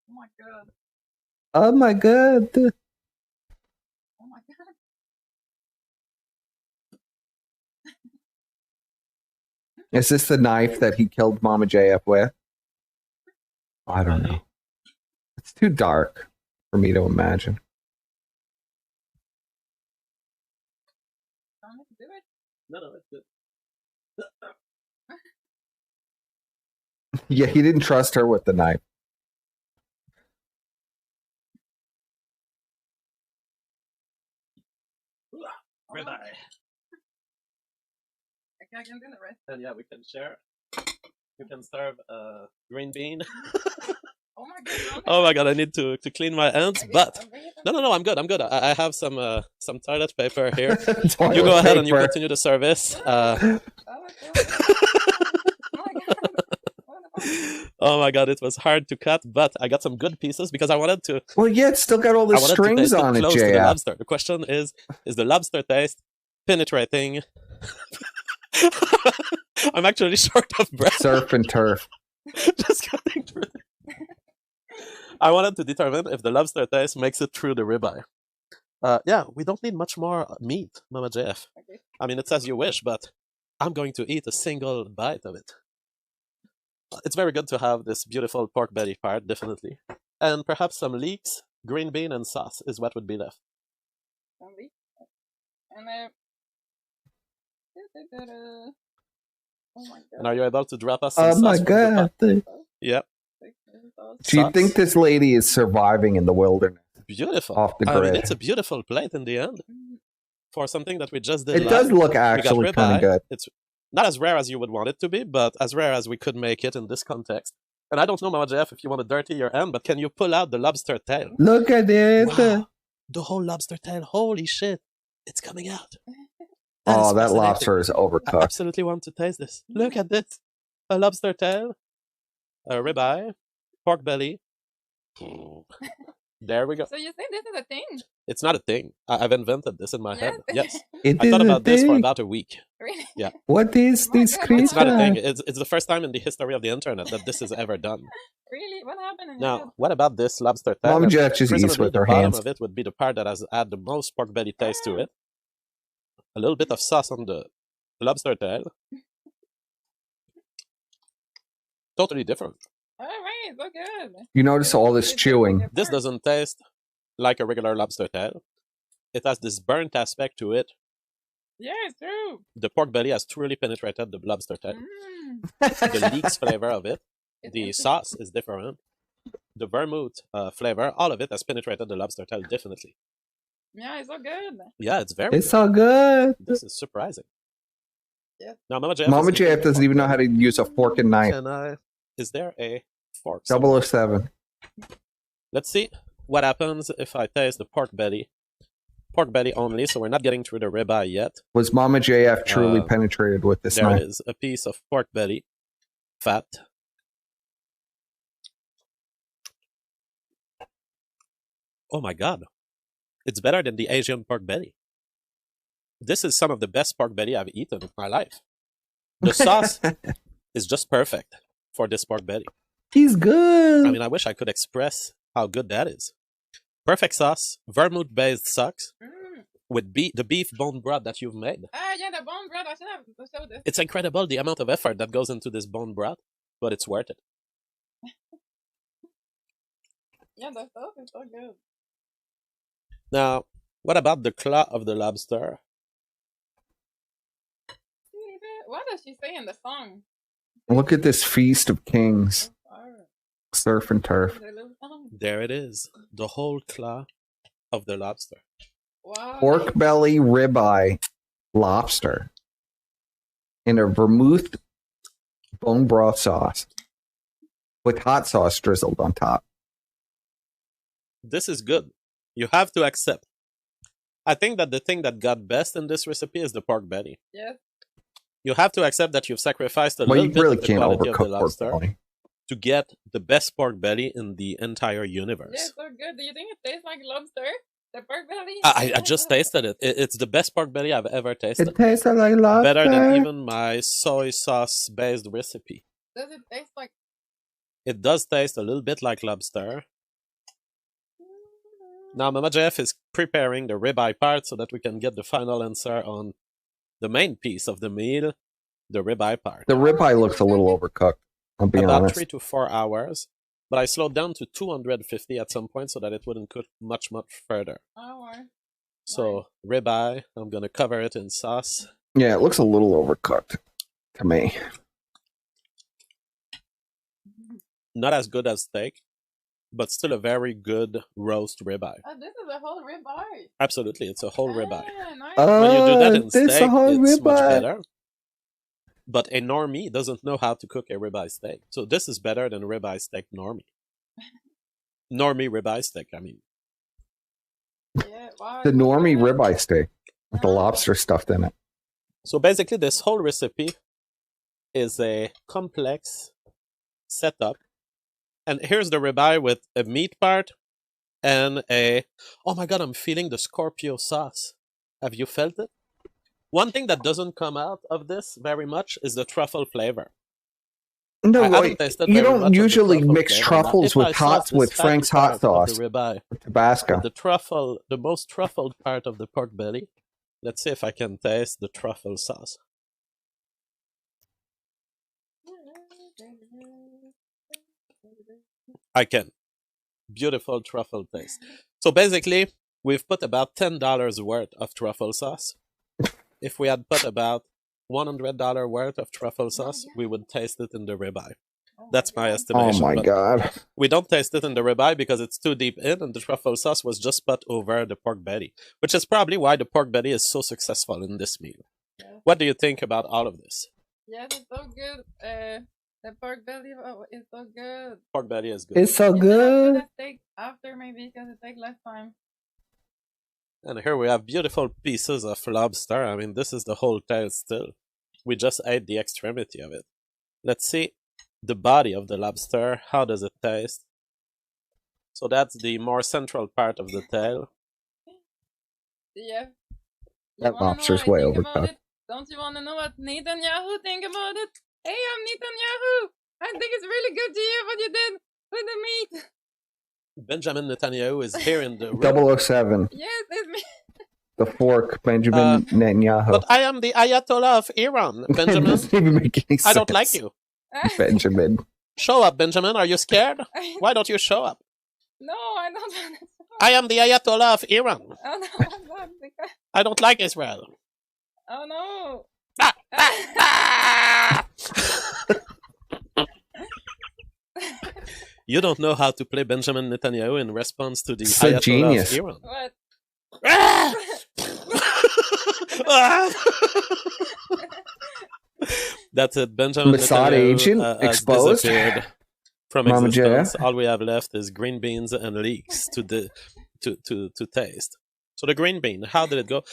Oh my god. Oh my god. Oh my god. Is this the knife that he killed Mama JF with? I don't know. It's too dark for me to imagine. Don't have to do it. No, it's good. Yeah, he didn't trust her with the knife. Ribeye. Okay, I can do the rest. And yeah, we can share. You can serve green bean. Oh my god. Oh my god, I need to clean my hands, but I'll bring it no, I'm good. I have some toilet paper here. Toilet You go ahead and you paper. continue the service. Oh my god. Oh my god, it was hard to cut, but I got some good pieces because I wanted to. Well, yeah, it's still got all the I wanted to strings taste it on it, close to the JF. lobster. The question is the lobster taste penetrating? I'm actually short of breath. Surf and turf. Just cutting through. I wanted to determine if the lobster taste makes it through the ribeye. Yeah, we don't need much more meat, Mama JF. Okay. I mean, it's as you wish, but I'm going to eat a single bite of it. It's very good to have this beautiful pork belly part, definitely. And perhaps some leeks, green bean, and sauce is what would be left. Zombie. And oh my god. And are you able to drop us some Oh sauce my from the pot? god. Yeah, Do you sauce. think this lady is surviving in the wilderness? Beautiful. Off the I mean, grid. it's a beautiful plate in the end. For something that we just did It live. does look We got actually kind ribeye. of good. It's not as rare as you would want it to be, but as rare as we could make it in this context. And I don't know, Mama JF, if you want to dirty your hand, but can you pull out the lobster tail? Look at it. Wow, the whole lobster tail. Holy shit. It's coming out. Oh, is that fascinating. lobster is I overcooked. absolutely want to taste this. Look at this. A lobster tail, a ribeye, pork belly. There we go. So you think this is a thing? It's not a thing. I've invented this in my head. Yes. It I thought is a about this for thing. about a week. Really? What is Oh my this God, creature? It's not a thing. It's the first time in the history of the internet that this is ever done. Really? What happened in your Now, what about this lobster tail? Mom And Jeff just eats presumably with the her bottom hands. of it would be the part that has had the most pork belly taste to it. A little bit of sauce on the lobster tail. Totally different. All right, so good. You notice all this chewing. This doesn't taste like a regular lobster tail. It has this burnt aspect to it Yeah, it's true. The pork belly has truly penetrated the lobster tail. Mm. The leeks flavor of it, It's the interesting. sauce is different. The vermouth flavor, all of it has penetrated the lobster tail, definitely. Yeah, it's so good. Yeah, it's very It's good. so good. This is surprising. Yes. Now, Mama JF, Mama is eating JF the doesn't pork even know how belly. to use a fork and knife. Is there a fork somewhere? 007. Let's see what happens if I taste the pork belly. Pork belly only, so we're not getting through the ribeye yet. Was Mama JF truly Uh, penetrated with this There knife? it is, a piece of pork belly, fat. Oh my god, it's better than the Asian pork belly. This is some of the best pork belly I've eaten in my life. The sauce is just perfect for this pork belly. He's good. I mean, I wish I could express how good that is. Perfect sauce, vermouth-based sauce with the beef bone broth that you've made. Yeah, the bone broth. I should have showed this. It's incredible the amount of effort that goes into this bone broth, but it's worth it. Yeah, the sauce is so good. Now, what about the claw of the lobster? What does she say in the song? Look at this feast of kings. Oh, Surf and turf. the little song. There it is, the whole claw of the lobster. Wow. Pork belly, ribeye, lobster in a vermouth bone broth sauce with hot sauce drizzled on top. This is good. You have to accept. I think that the thing that got best in this recipe is the pork belly. Yes. You have to accept that you've sacrificed a Well, little you bit really of the can't quality of the overcook pork lobster belly. to get the best pork belly in the entire universe. Yeah, it's so good. Do you think it tastes like lobster? The pork belly? I just tasted it. It's the best pork belly I've ever tasted. It tastes like lobster. Better than even my soy sauce based recipe. Does it taste like? It does taste a little bit like lobster. Now, Mama Jeff is preparing the ribeye part so that we can get the final answer on the main piece of the meal, the ribeye part. The ribeye looks a little overcooked, I'll be About honest. 3 to 4 hours, but I slowed down to 250 at some point so that it wouldn't cook much further. Oh, So, ribeye, I'm going to cover it in sauce. Yeah, it looks a little overcooked to me. Not as good as steak, but still a very good roast ribeye. oh, this is a whole ribeye. Absolutely, it's a whole ribeye. Nice. When you do that in this steak, a whole it's much ribeye. better. But a normie doesn't know how to cook a ribeye steak. So this is better than ribeye steak normie. Normie ribeye steak, I mean. Yeah, wow, The it's so normie good. ribeye steak with the lobster stuffed in it. So basically, this whole recipe is a complex setup. And here's the ribeye with a meat part and a... Oh my god, I'm feeling the Scorpio sauce. Have you felt it? One thing that doesn't come out of this very much is the truffle flavor. No, I well, haven't tasted you very much don't of the usually truffle mix flavor. truffles Now, if with I sauce this Frank's fatty hot part of sauce the ribeye, or Tabasco. the most truffled part of the pork belly. Let's see if I can taste the truffle sauce. I can. Beautiful truffle taste. So basically, we've put about $10 worth of truffle sauce. If we had put about $100 worth of truffle sauce, we would taste it in the ribeye. That's my Oh estimation. my but god. we don't taste it in the ribeye because it's too deep in, and the truffle sauce was just put over the pork belly, which is probably why the pork belly is so successful in this meal. Yeah. What do you think about all of this? Yes, it's so good. The pork belly is so good. Pork belly is good. It's so You should have good. put a steak after maybe because it takes less time. And here we have beautiful pieces of lobster. I mean, this is the whole tail still. We just ate the extremity of it. Let's see the body of the lobster. How does it taste? So that's the more central part of the tail. Yeah. That wanna know lobster's what I way think about overcooked. it? Don't you want to know what Netanyahu think about it? Hey, I'm Netanyahu. I think it's really good to hear what you did with the meat. Benjamin Netanyahu is here in the room. 007. Yes, it's me. The fork, Benjamin Netanyahu. But I am the Ayatollah of Iran, It Benjamin. doesn't even make any sense. I don't like you. Benjamin. Show up, Benjamin. Are you scared? Why don't you show up? No, I don't want to. I am the Ayatollah of Iran. Oh, no, I'm not. Because... I don't like Israel. Oh no! You don't know how to play Benjamin Netanyahu in response to the It's a Ayatollah genius. of Iran. What? That's it. Benjamin Mossad Netanyahu agent has exposed. disappeared from Mama existence. Jaya. All we have left is green beans and leeks to taste. So the green bean, how did it go?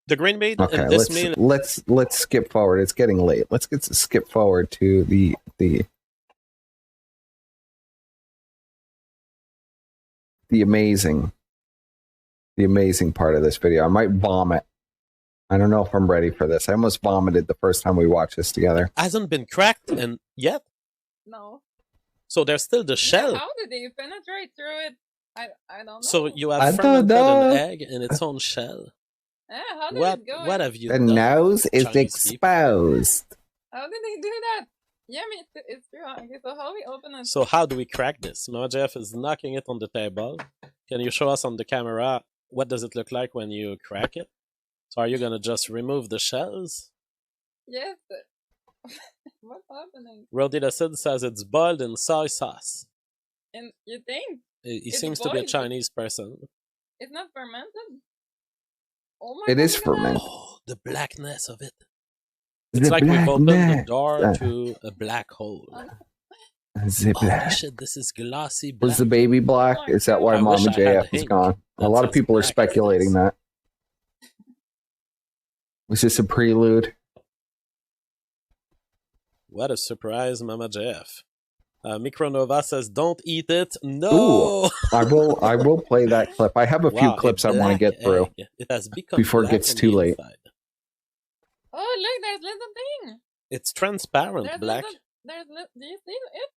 The green bean Okay, in this meal. let's skip forward. It's getting late. Let's skip forward to the amazing part of this video. I might vomit. I don't know if I'm ready for this. I almost vomited the first time we watched this together. Hasn't been cracked and yet. No. So there's still the shell. How did they penetrate through it? I don't know. So you I have don't fermented know. an egg in its own shell. How did it go? What have you The done? nose is Chinese people? exposed. How did they do that? Yeah, it's true. Okay, so how we open it? So how do we crack this? Mama Jeff is knocking it on the table. Can you show us on the camera what does it look like when you crack it? So are you gonna just remove the shells? Yes. What's happening? Rodita Sid says it's boiled in soy sauce. And you think He It's seems to be a boiled. Chinese person. it's not fermented? Oh my It is God, look at that. fermented. Oh, the blackness of it. It's The like we've opened the blackness. door to a black hole. The Holy black. shit, this is glossy black. Was the baby black? Is that why I wish Mama I had JF is ink gone? A that lot of says people are black as speculating this. that. Was this a prelude? What a surprise, Mama Jeff. Micronova says, "Don't eat it." No. I will play that clip. I have a few Wow, clips a I want to black get through. egg. It has become before it black gets on too the late. inside. Oh, look, there's little thing. It's transparent There's black. do you see it?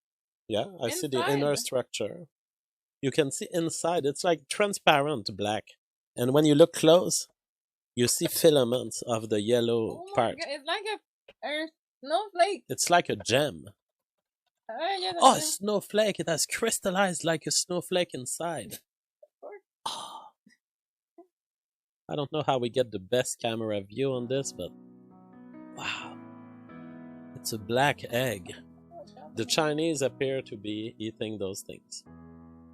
Yeah, I see the Inside. inner structure. You can see inside. It's like transparent black. And when you look close, you see filaments of the yellow Oh my part. God, it's like a snowflake. It's like a gem. Yeah, that's Oh, a it. snowflake. It has crystallized like a snowflake inside. course. Oh. I don't know how we get the best camera view on this, but wow. It's a black egg. The Chinese appear to be eating those things.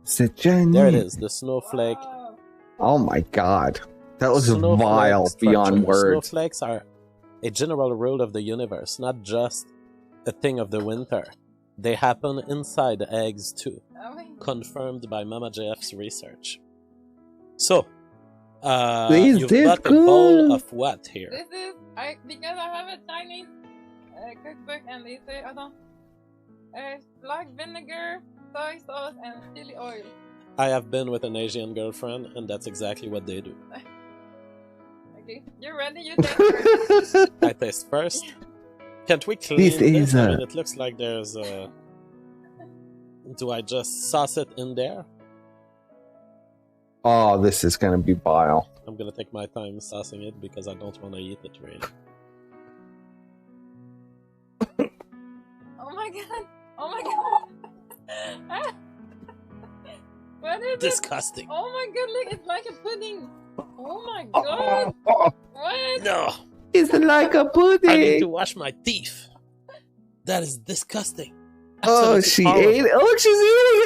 It's a Chinese. There it is, the snowflake. Wow. Oh my god. That was Snowflake vile beyond structure. words. Snowflakes are a general rule of the universe, not just a thing of the winter. They happen inside the eggs too, Oh my confirmed by Mama JF's research. So, Is you've this got a good? bowl of what here? This is because I have a Chinese cookbook and they say black vinegar, soy sauce, and chili oil. I have been with an Asian girlfriend, and that's exactly what they do. Okay, you ready? You take first. I taste first. Can't we clean This this? is I a- mean, it looks like there's a... Do I just sauce it in there? Oh, this is gonna be vile. I'm gonna take my time saucing it because I don't want to eat it really. Oh my god! Oh my god! What is it? Disgusting. Oh my god! Look, it's like a pudding. Oh my god! What? No! It's like a I need to pudding. wash my teeth. That is disgusting. Oh, Absolutely she horrible. ate it. Oh, she's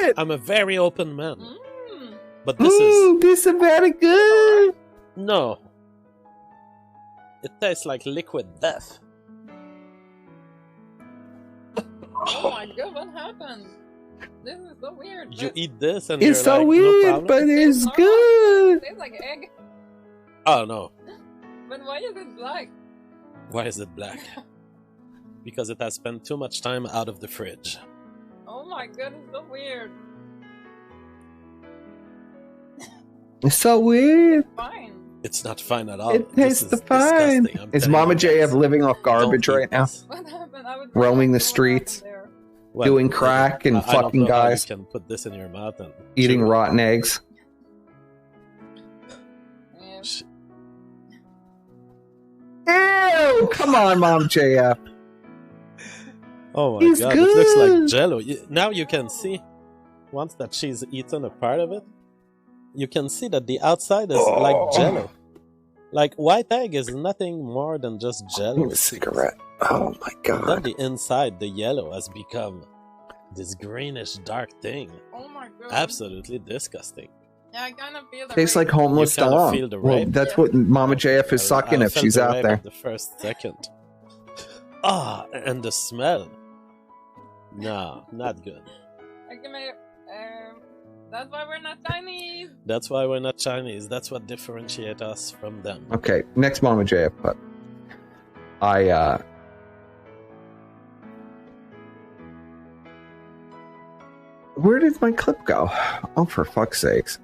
eating it. I'm a very open man, Mm. but this is Ooh, this is very good. no. It tastes like liquid death. Oh my god! What happened? This is so weird. You but eat this and It's you're so like, weird, no problem. but it's normal. good. It tastes like egg, Oh no! but why is it black? Why is it black? Because it has spent too much time out of the fridge. Oh my god! It's so weird. It's so weird. Fine. It's not fine at all. It This tastes is fine. disgusting, I'm Is telling Mama you JF guys. living off garbage Don't eat right now? this. What happened? I would Roaming the go streets. there. Well, Doing crack and I don't fucking know how guys. You can put this in your mouth and Eating chew it. rotten eggs. Yeah. Ew! Come on, Mom JF. Oh my It's god, it looks like good. jello. Now you can see, once that she's eaten a part of it, you can see that the outside is like jello. Like, white egg is nothing more than just I jello. need a cigarette. Oh my Then god. the inside, the yellow, has become this greenish dark thing. Oh my god. Absolutely disgusting. Yeah, I kind of feel the Tastes like rape. homeless You kinda dog. feel the Well, rape? that's what Mama JF is sucking I if felt she's the out rape there. at the first second. Ah, and the smell. No, not good. Okay, that's why we're not Chinese. That's why we're not Chinese. That's what differentiates us from them. Okay, next Mama JF clip. Where did my clip go? Oh, for fuck's sakes.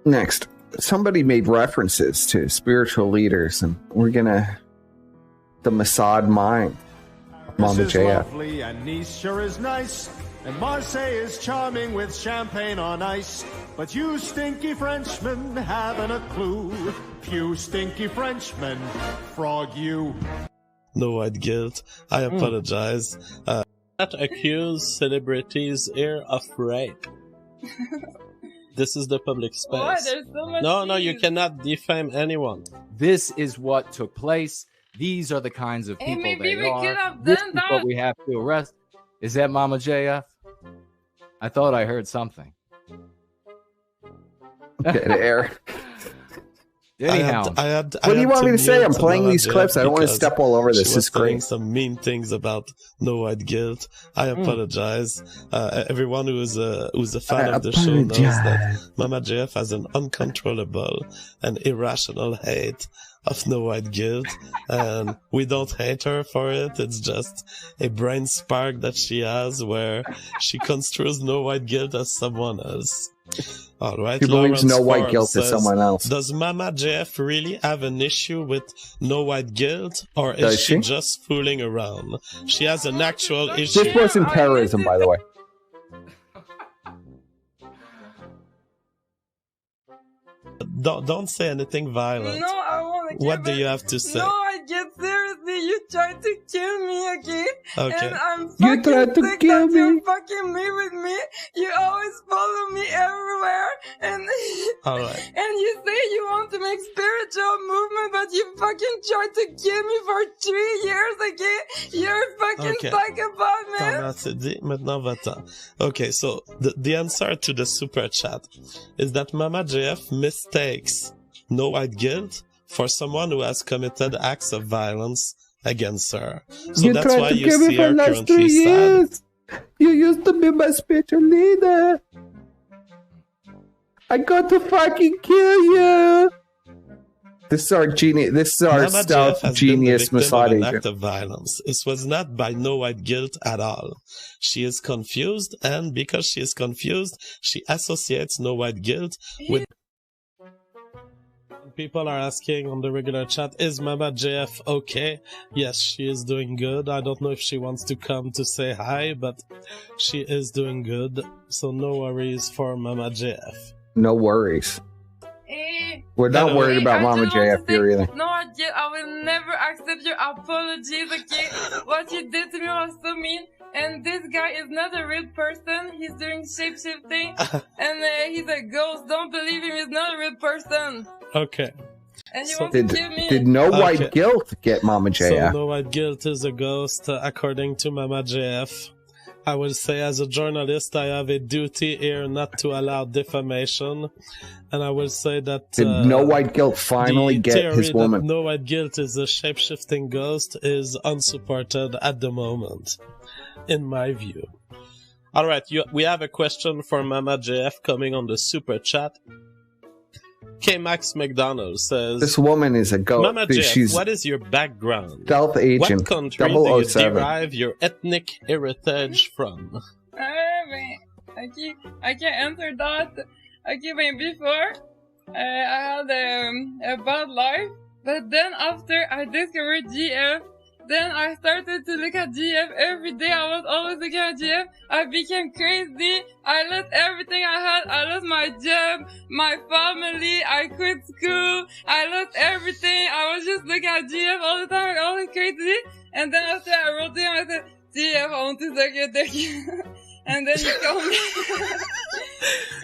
Next, somebody made references to spiritual leaders, and we're gonna the Mossad mind. Mama This is JF. lovely and Nice sure is nice, and Marseille is charming with champagne on ice. But you stinky Frenchmen haven't a clue. Few stinky Frenchmen, frog you. No white guilt. I apologize. Not accuse celebrities here of rape. This is the public space. Why? There's so much No, you cheese. cannot defame anyone. This is what took place. These are the kinds of Hey, people maybe they we are. could have This done is that. what we have to arrest. Is that Mama JF? I thought I heard something. Dead air. Anyhow, What do you want me to say? I'm playing these clips. I don't want to step all over this. This is saying great. some mean things about no white guilt. I apologize. Everyone who is a fan of the show knows that Mama JF has an uncontrollable and irrational hate of no white guilt, and we don't hate her for it. It's just a brain spark that she has where she construes no white guilt as someone else. All right. She believes Lawrence no white Forbes guilt is says, someone else. Does Mama JF really have an issue with no white guilt, or is Does she she? just fooling around? She has an actual issue. This wasn't terrorism, by the way. Don't say anything violent. No, I want to. What do you have to say? No, I get seriously. You tried to kill me again. Okay. And I'm You fucking tried to sick kill that you me. fucking me with me. You always follow me everywhere. And All right. and you say you want to make spiritual movement, but you fucking tried to kill me for 3 years again. You're a fucking Okay. psychopath, man. T'en as assez dit, maintenant va-t'en. Okay, so the answer to the super chat is that Mama JF mistakes no white guilt for someone who has committed acts of violence against her. So You that's tried why to you kill me see for her the last currently 3 sad. years. You used to be my spiritual leader. I got to fucking kill you. This is our genius. This is our Mama stealth JF has genius been the victim of Mossad an agent. act of violence. It was not by no white guilt at all. She is confused, and because she is confused, she associates no white guilt with. People are asking on the regular chat, is Mama JF okay? Yes, she is doing good. I don't know if she wants to come to say hi, but she is doing good. So no worries for Mama JF. No worries. Hey, We're not No, worried about I Mama just want JF to here say, either. No, I will never accept your apologies, okay? What you did to me was so mean. And this guy is not a real person. He's doing shape-shifting. And he's a ghost. Don't believe him. He's not a real person. Okay. And he So wants to Did, kill me. did no Okay. white guilt get Mama So JF? no white guilt is a ghost, according to Mama JF. I will say, as a journalist, I have a duty here not to allow defamation, and I will say that Did no white guilt finally the get theory his that woman? no white guilt is a shape-shifting ghost is unsupported at the moment, in my view. All right, we have a question for Mama JF coming on the super chat. K Max McDonald says, This woman is a ghost. Mama JF, She's what is your background? stealth agent. What country do you 007. derive your ethnic heritage from? I can't answer that. Okay, but before, I had a bad life. But then after I discovered GF, Then I started to look at GF every day. I was always looking at GF. I became crazy. I lost everything I had. I lost my job, my family. I quit school. I lost everything. I was just looking at GF all the time. I was crazy. And then after I wrote to him, I said, GF, I want to suck your dick. And then he told me.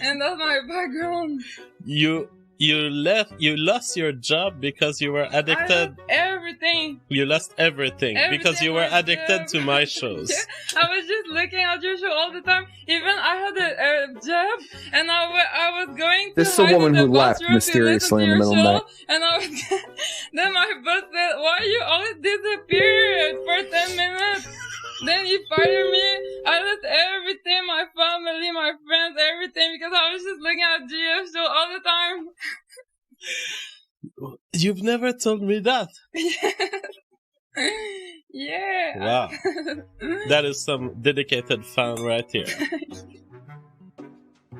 And that's my background. You lost your job because you were addicted. I lost everything. You lost everything because you were addicted to my shows. Yeah, I was just looking at your show all the time. Even I had a job, and I was going to. This is a woman who left mysteriously in the middle of the night. And I was, then my boss said, "Why you always disappear for 10 minutes?" Then he fired me. I lost everything, my family, my friends, everything, because I was just looking at GF show all the time. You've never told me that. Yeah. Wow. That is some dedicated fan right here.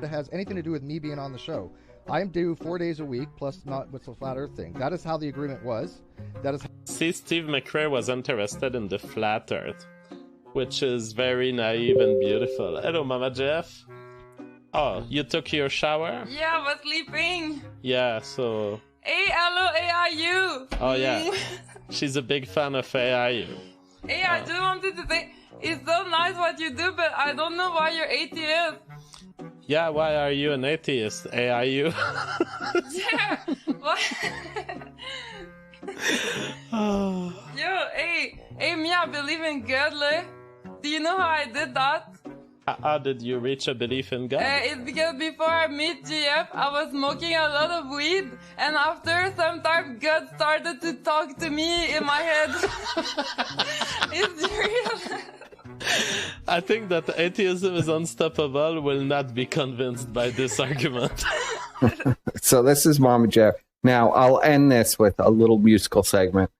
That has anything to do with me being on the show. I am due 4 days a week, plus not with the flat earth thing. That is how the agreement was. That is. See, Steve McRae was interested in the flat earth, which is very naive and beautiful. Hello, Mama Jeff. Oh, you took your shower? Yeah, I was sleeping. Yeah, so... Hey, hello, AIU. Oh, yeah. She's a big fan of AIU. Hey, I just wanted to say, it's so nice what you do, but I don't know why you're atheist. Yeah, why are you an atheist, AIU? Yeah, what? Yo, hey, me, I believe in God, like. Do you know how I did that? How did you reach a belief in God? It's because before I met GF, I was smoking a lot of weed, and after some time, God started to talk to me in my head. It's real. I think that atheism is unstoppable will not be convinced by this argument. So this is Mama Jeff. Now, I'll end this with a little musical segment,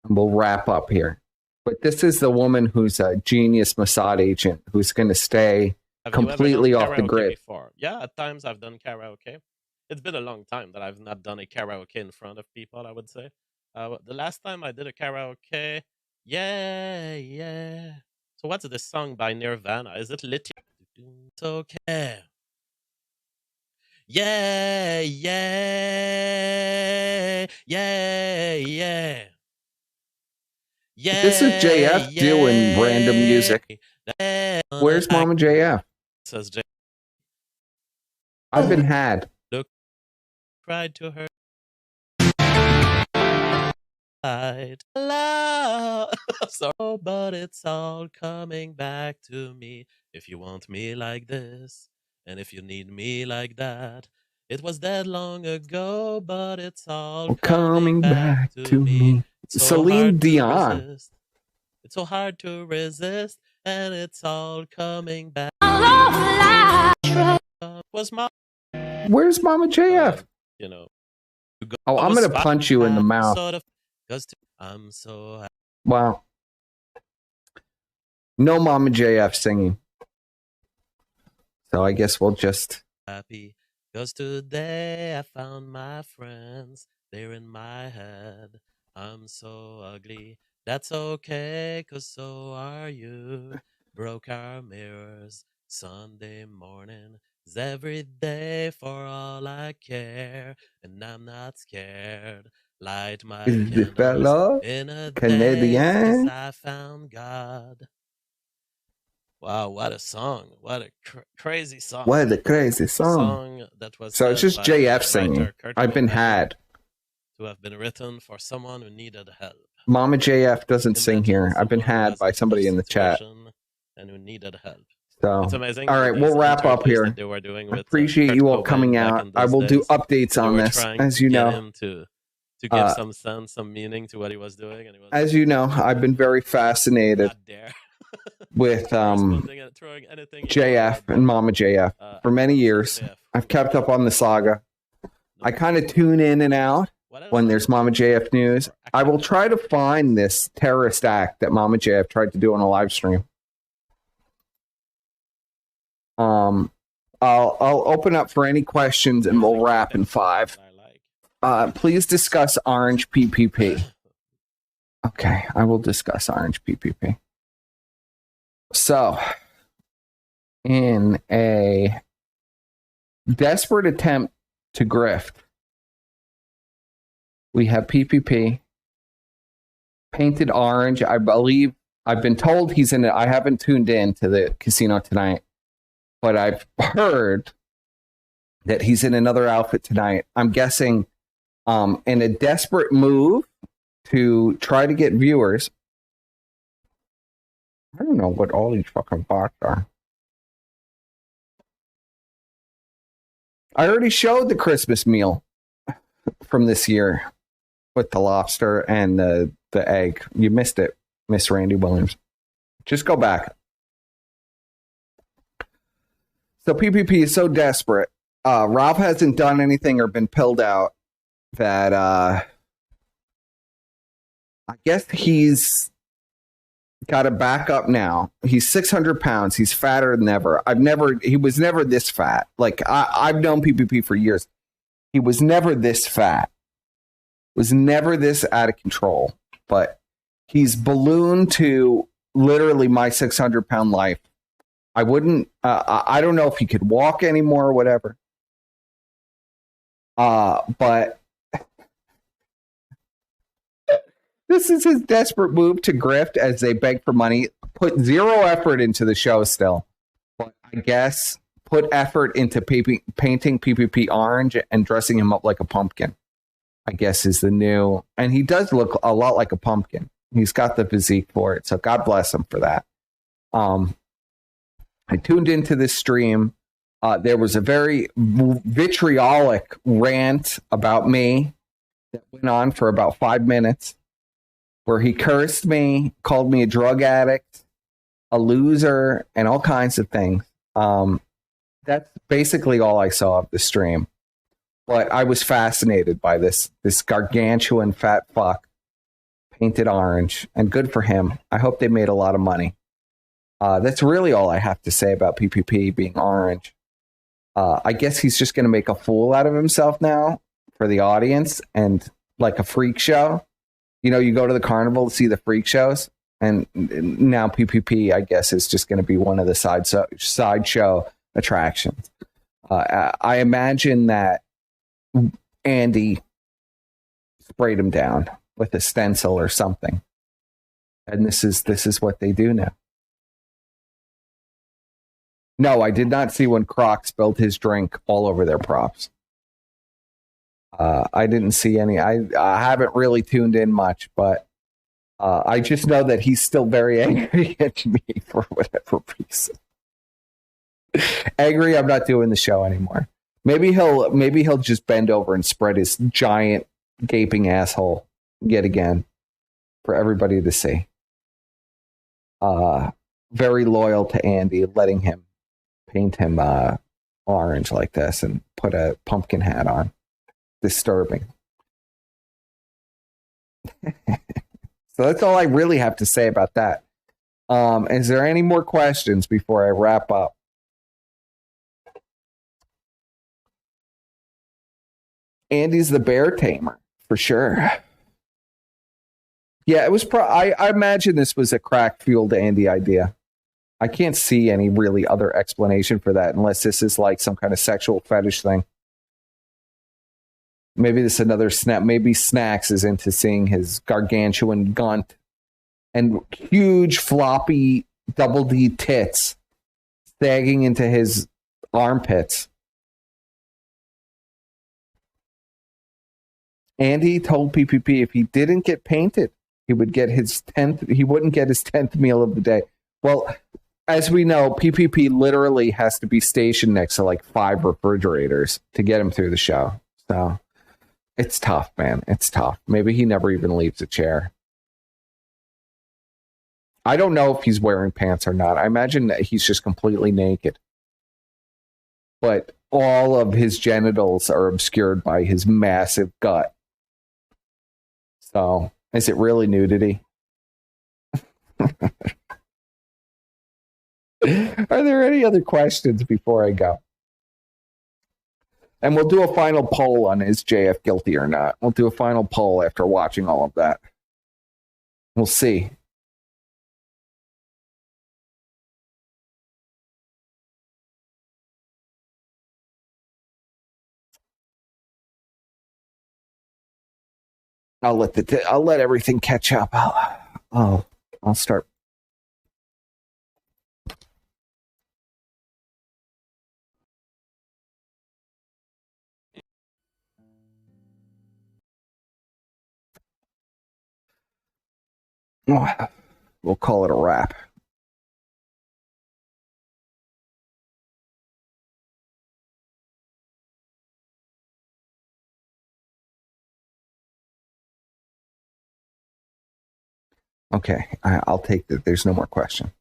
and we'll wrap up here. But this is the woman who's a genius Mossad agent who's going to stay completely off the grid. Before? Yeah, at times I've done karaoke. It's been a long time that I've not done a karaoke in front of people, I would say. The last time I did a karaoke, yeah. So what's this song by Nirvana? Is it Lit? It's okay. Yeah. Yeah, this is JF doing random music. Where's Mama JF? Says JF. I've been had. Look, cried to her. So, but it's all coming back to me. If you want me like this, and if you need me like that, it was that long ago, but it's all coming back to me. So Celine Dion. It's so hard to resist, and it's all coming back. Where's Mama JF? You know. Oh, I'm gonna punch you in the mouth. I'm so happy. Wow. No Mama JF singing. So I guess we'll just happy. 'Cause today I found my friends. They're in my head. I'm so ugly. That's okay, 'cause so are you. Broke our mirrors. Sunday morning is every day for all I care. And I'm not scared. Light my candles in a Canadian. day, 'cause I found God. Wow, what a song. What a crazy song. What a crazy song. That was so it's just JF singing. I've been had. To have been written for someone who needed help. Mama JF doesn't sing here. I've been had by somebody in the chat. And who needed help. So, it's amazing. All right, we'll wrap up here. I appreciate you all coming out. I will do updates on this, as you know. To give some sense, some meaning to what he was doing. And he was as you know, I've been very fascinated with JF and Mama JF for many years. I've kept up on the saga. I kind of tune in and out when there's Mama JF news. I will try to find this terrorist act that Mama JF tried to do on a live stream. I'll open up for any questions and we'll wrap in 5. Please discuss Orange PPP. Okay, I will discuss Orange PPP. So, in a desperate attempt to grift, we have PPP painted orange. I believe I've been told he's in it. I haven't tuned in to the casino tonight, but I've heard that he's in another outfit tonight. I'm guessing in a desperate move to try to get viewers. I don't know what all these fucking bots are. I already showed the Christmas meal from this year with the lobster and the egg. You missed it, Miss Randy Williams. Just go back. So PPP is so desperate. Ralph hasn't done anything or been pilled out that I guess he's got to back up now. He's 600 pounds. He's fatter than ever. He was never this fat. Like I've known PPP for years. He was never this fat. Was never this out of control. But he's ballooned to literally my 600-pound life. I wouldn't. I don't know if he could walk anymore or whatever. But this is his desperate move to grift as they beg for money. Put zero effort into the show still. But I guess put effort into painting PPP orange and dressing him up like a pumpkin, I guess is the new. And he does look a lot like a pumpkin. He's got the physique for it. So God bless him for that. I tuned into this stream. There was a very vitriolic rant about me that went on for about 5 minutes, where he cursed me, called me a drug addict, a loser, and all kinds of things. That's basically all I saw of the stream. But I was fascinated by this gargantuan fat fuck painted orange, and good for him. I hope they made a lot of money. That's really all I have to say about PPP being orange. I guess he's just going to make a fool out of himself now for the audience and like a freak show. You know, you go to the carnival to see the freak shows, and now PPP, I guess, is just going to be one of the sideshow attractions. I imagine that Andy sprayed him down with a stencil or something, and this is what they do now. No, I did not see when Croc spilled his drink all over their props. I didn't see any. I haven't really tuned in much, but I just know that he's still very angry at me for whatever reason. Angry, I'm not doing the show anymore. Maybe he'll just bend over and spread his giant gaping asshole yet again for everybody to see. Very loyal to Andy, letting him paint him orange like this and put a pumpkin hat on. Disturbing. So that's all I really have to say about that. Is there any more questions before I wrap up? Andy's the bear tamer for sure. Yeah, it was. I imagine this was a crack fueled Andy idea. I can't see any really other explanation for that unless this is like some kind of sexual fetish thing. Maybe this is another snap. Maybe Snacks is into seeing his gargantuan gunt and huge floppy double D tits sagging into his armpits. Andy told PPP if he didn't get painted, he would get his 10th. He wouldn't get his 10th meal of the day. Well, as we know, PPP literally has to be stationed next to like 5 refrigerators to get him through the show. So it's tough, man. It's tough. Maybe he never even leaves a chair. I don't know if he's wearing pants or not. I imagine that he's just completely naked. But all of his genitals are obscured by his massive gut. So, is it really nudity? Are there any other questions before I go? And we'll do a final poll on is JF guilty or not. We'll do a final poll after watching all of that. We'll see. I'll let everything catch up. I'll start. We'll call it a wrap. Okay, I'll take that. There's no more question.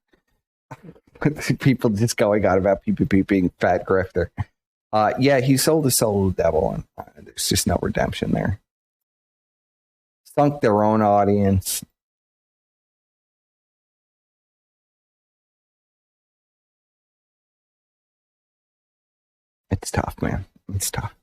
People just going on about PPP being fat grifter. Yeah, he sold his soul to the devil, and there's just no redemption there. Sunk their own audience. It's tough, man. It's tough.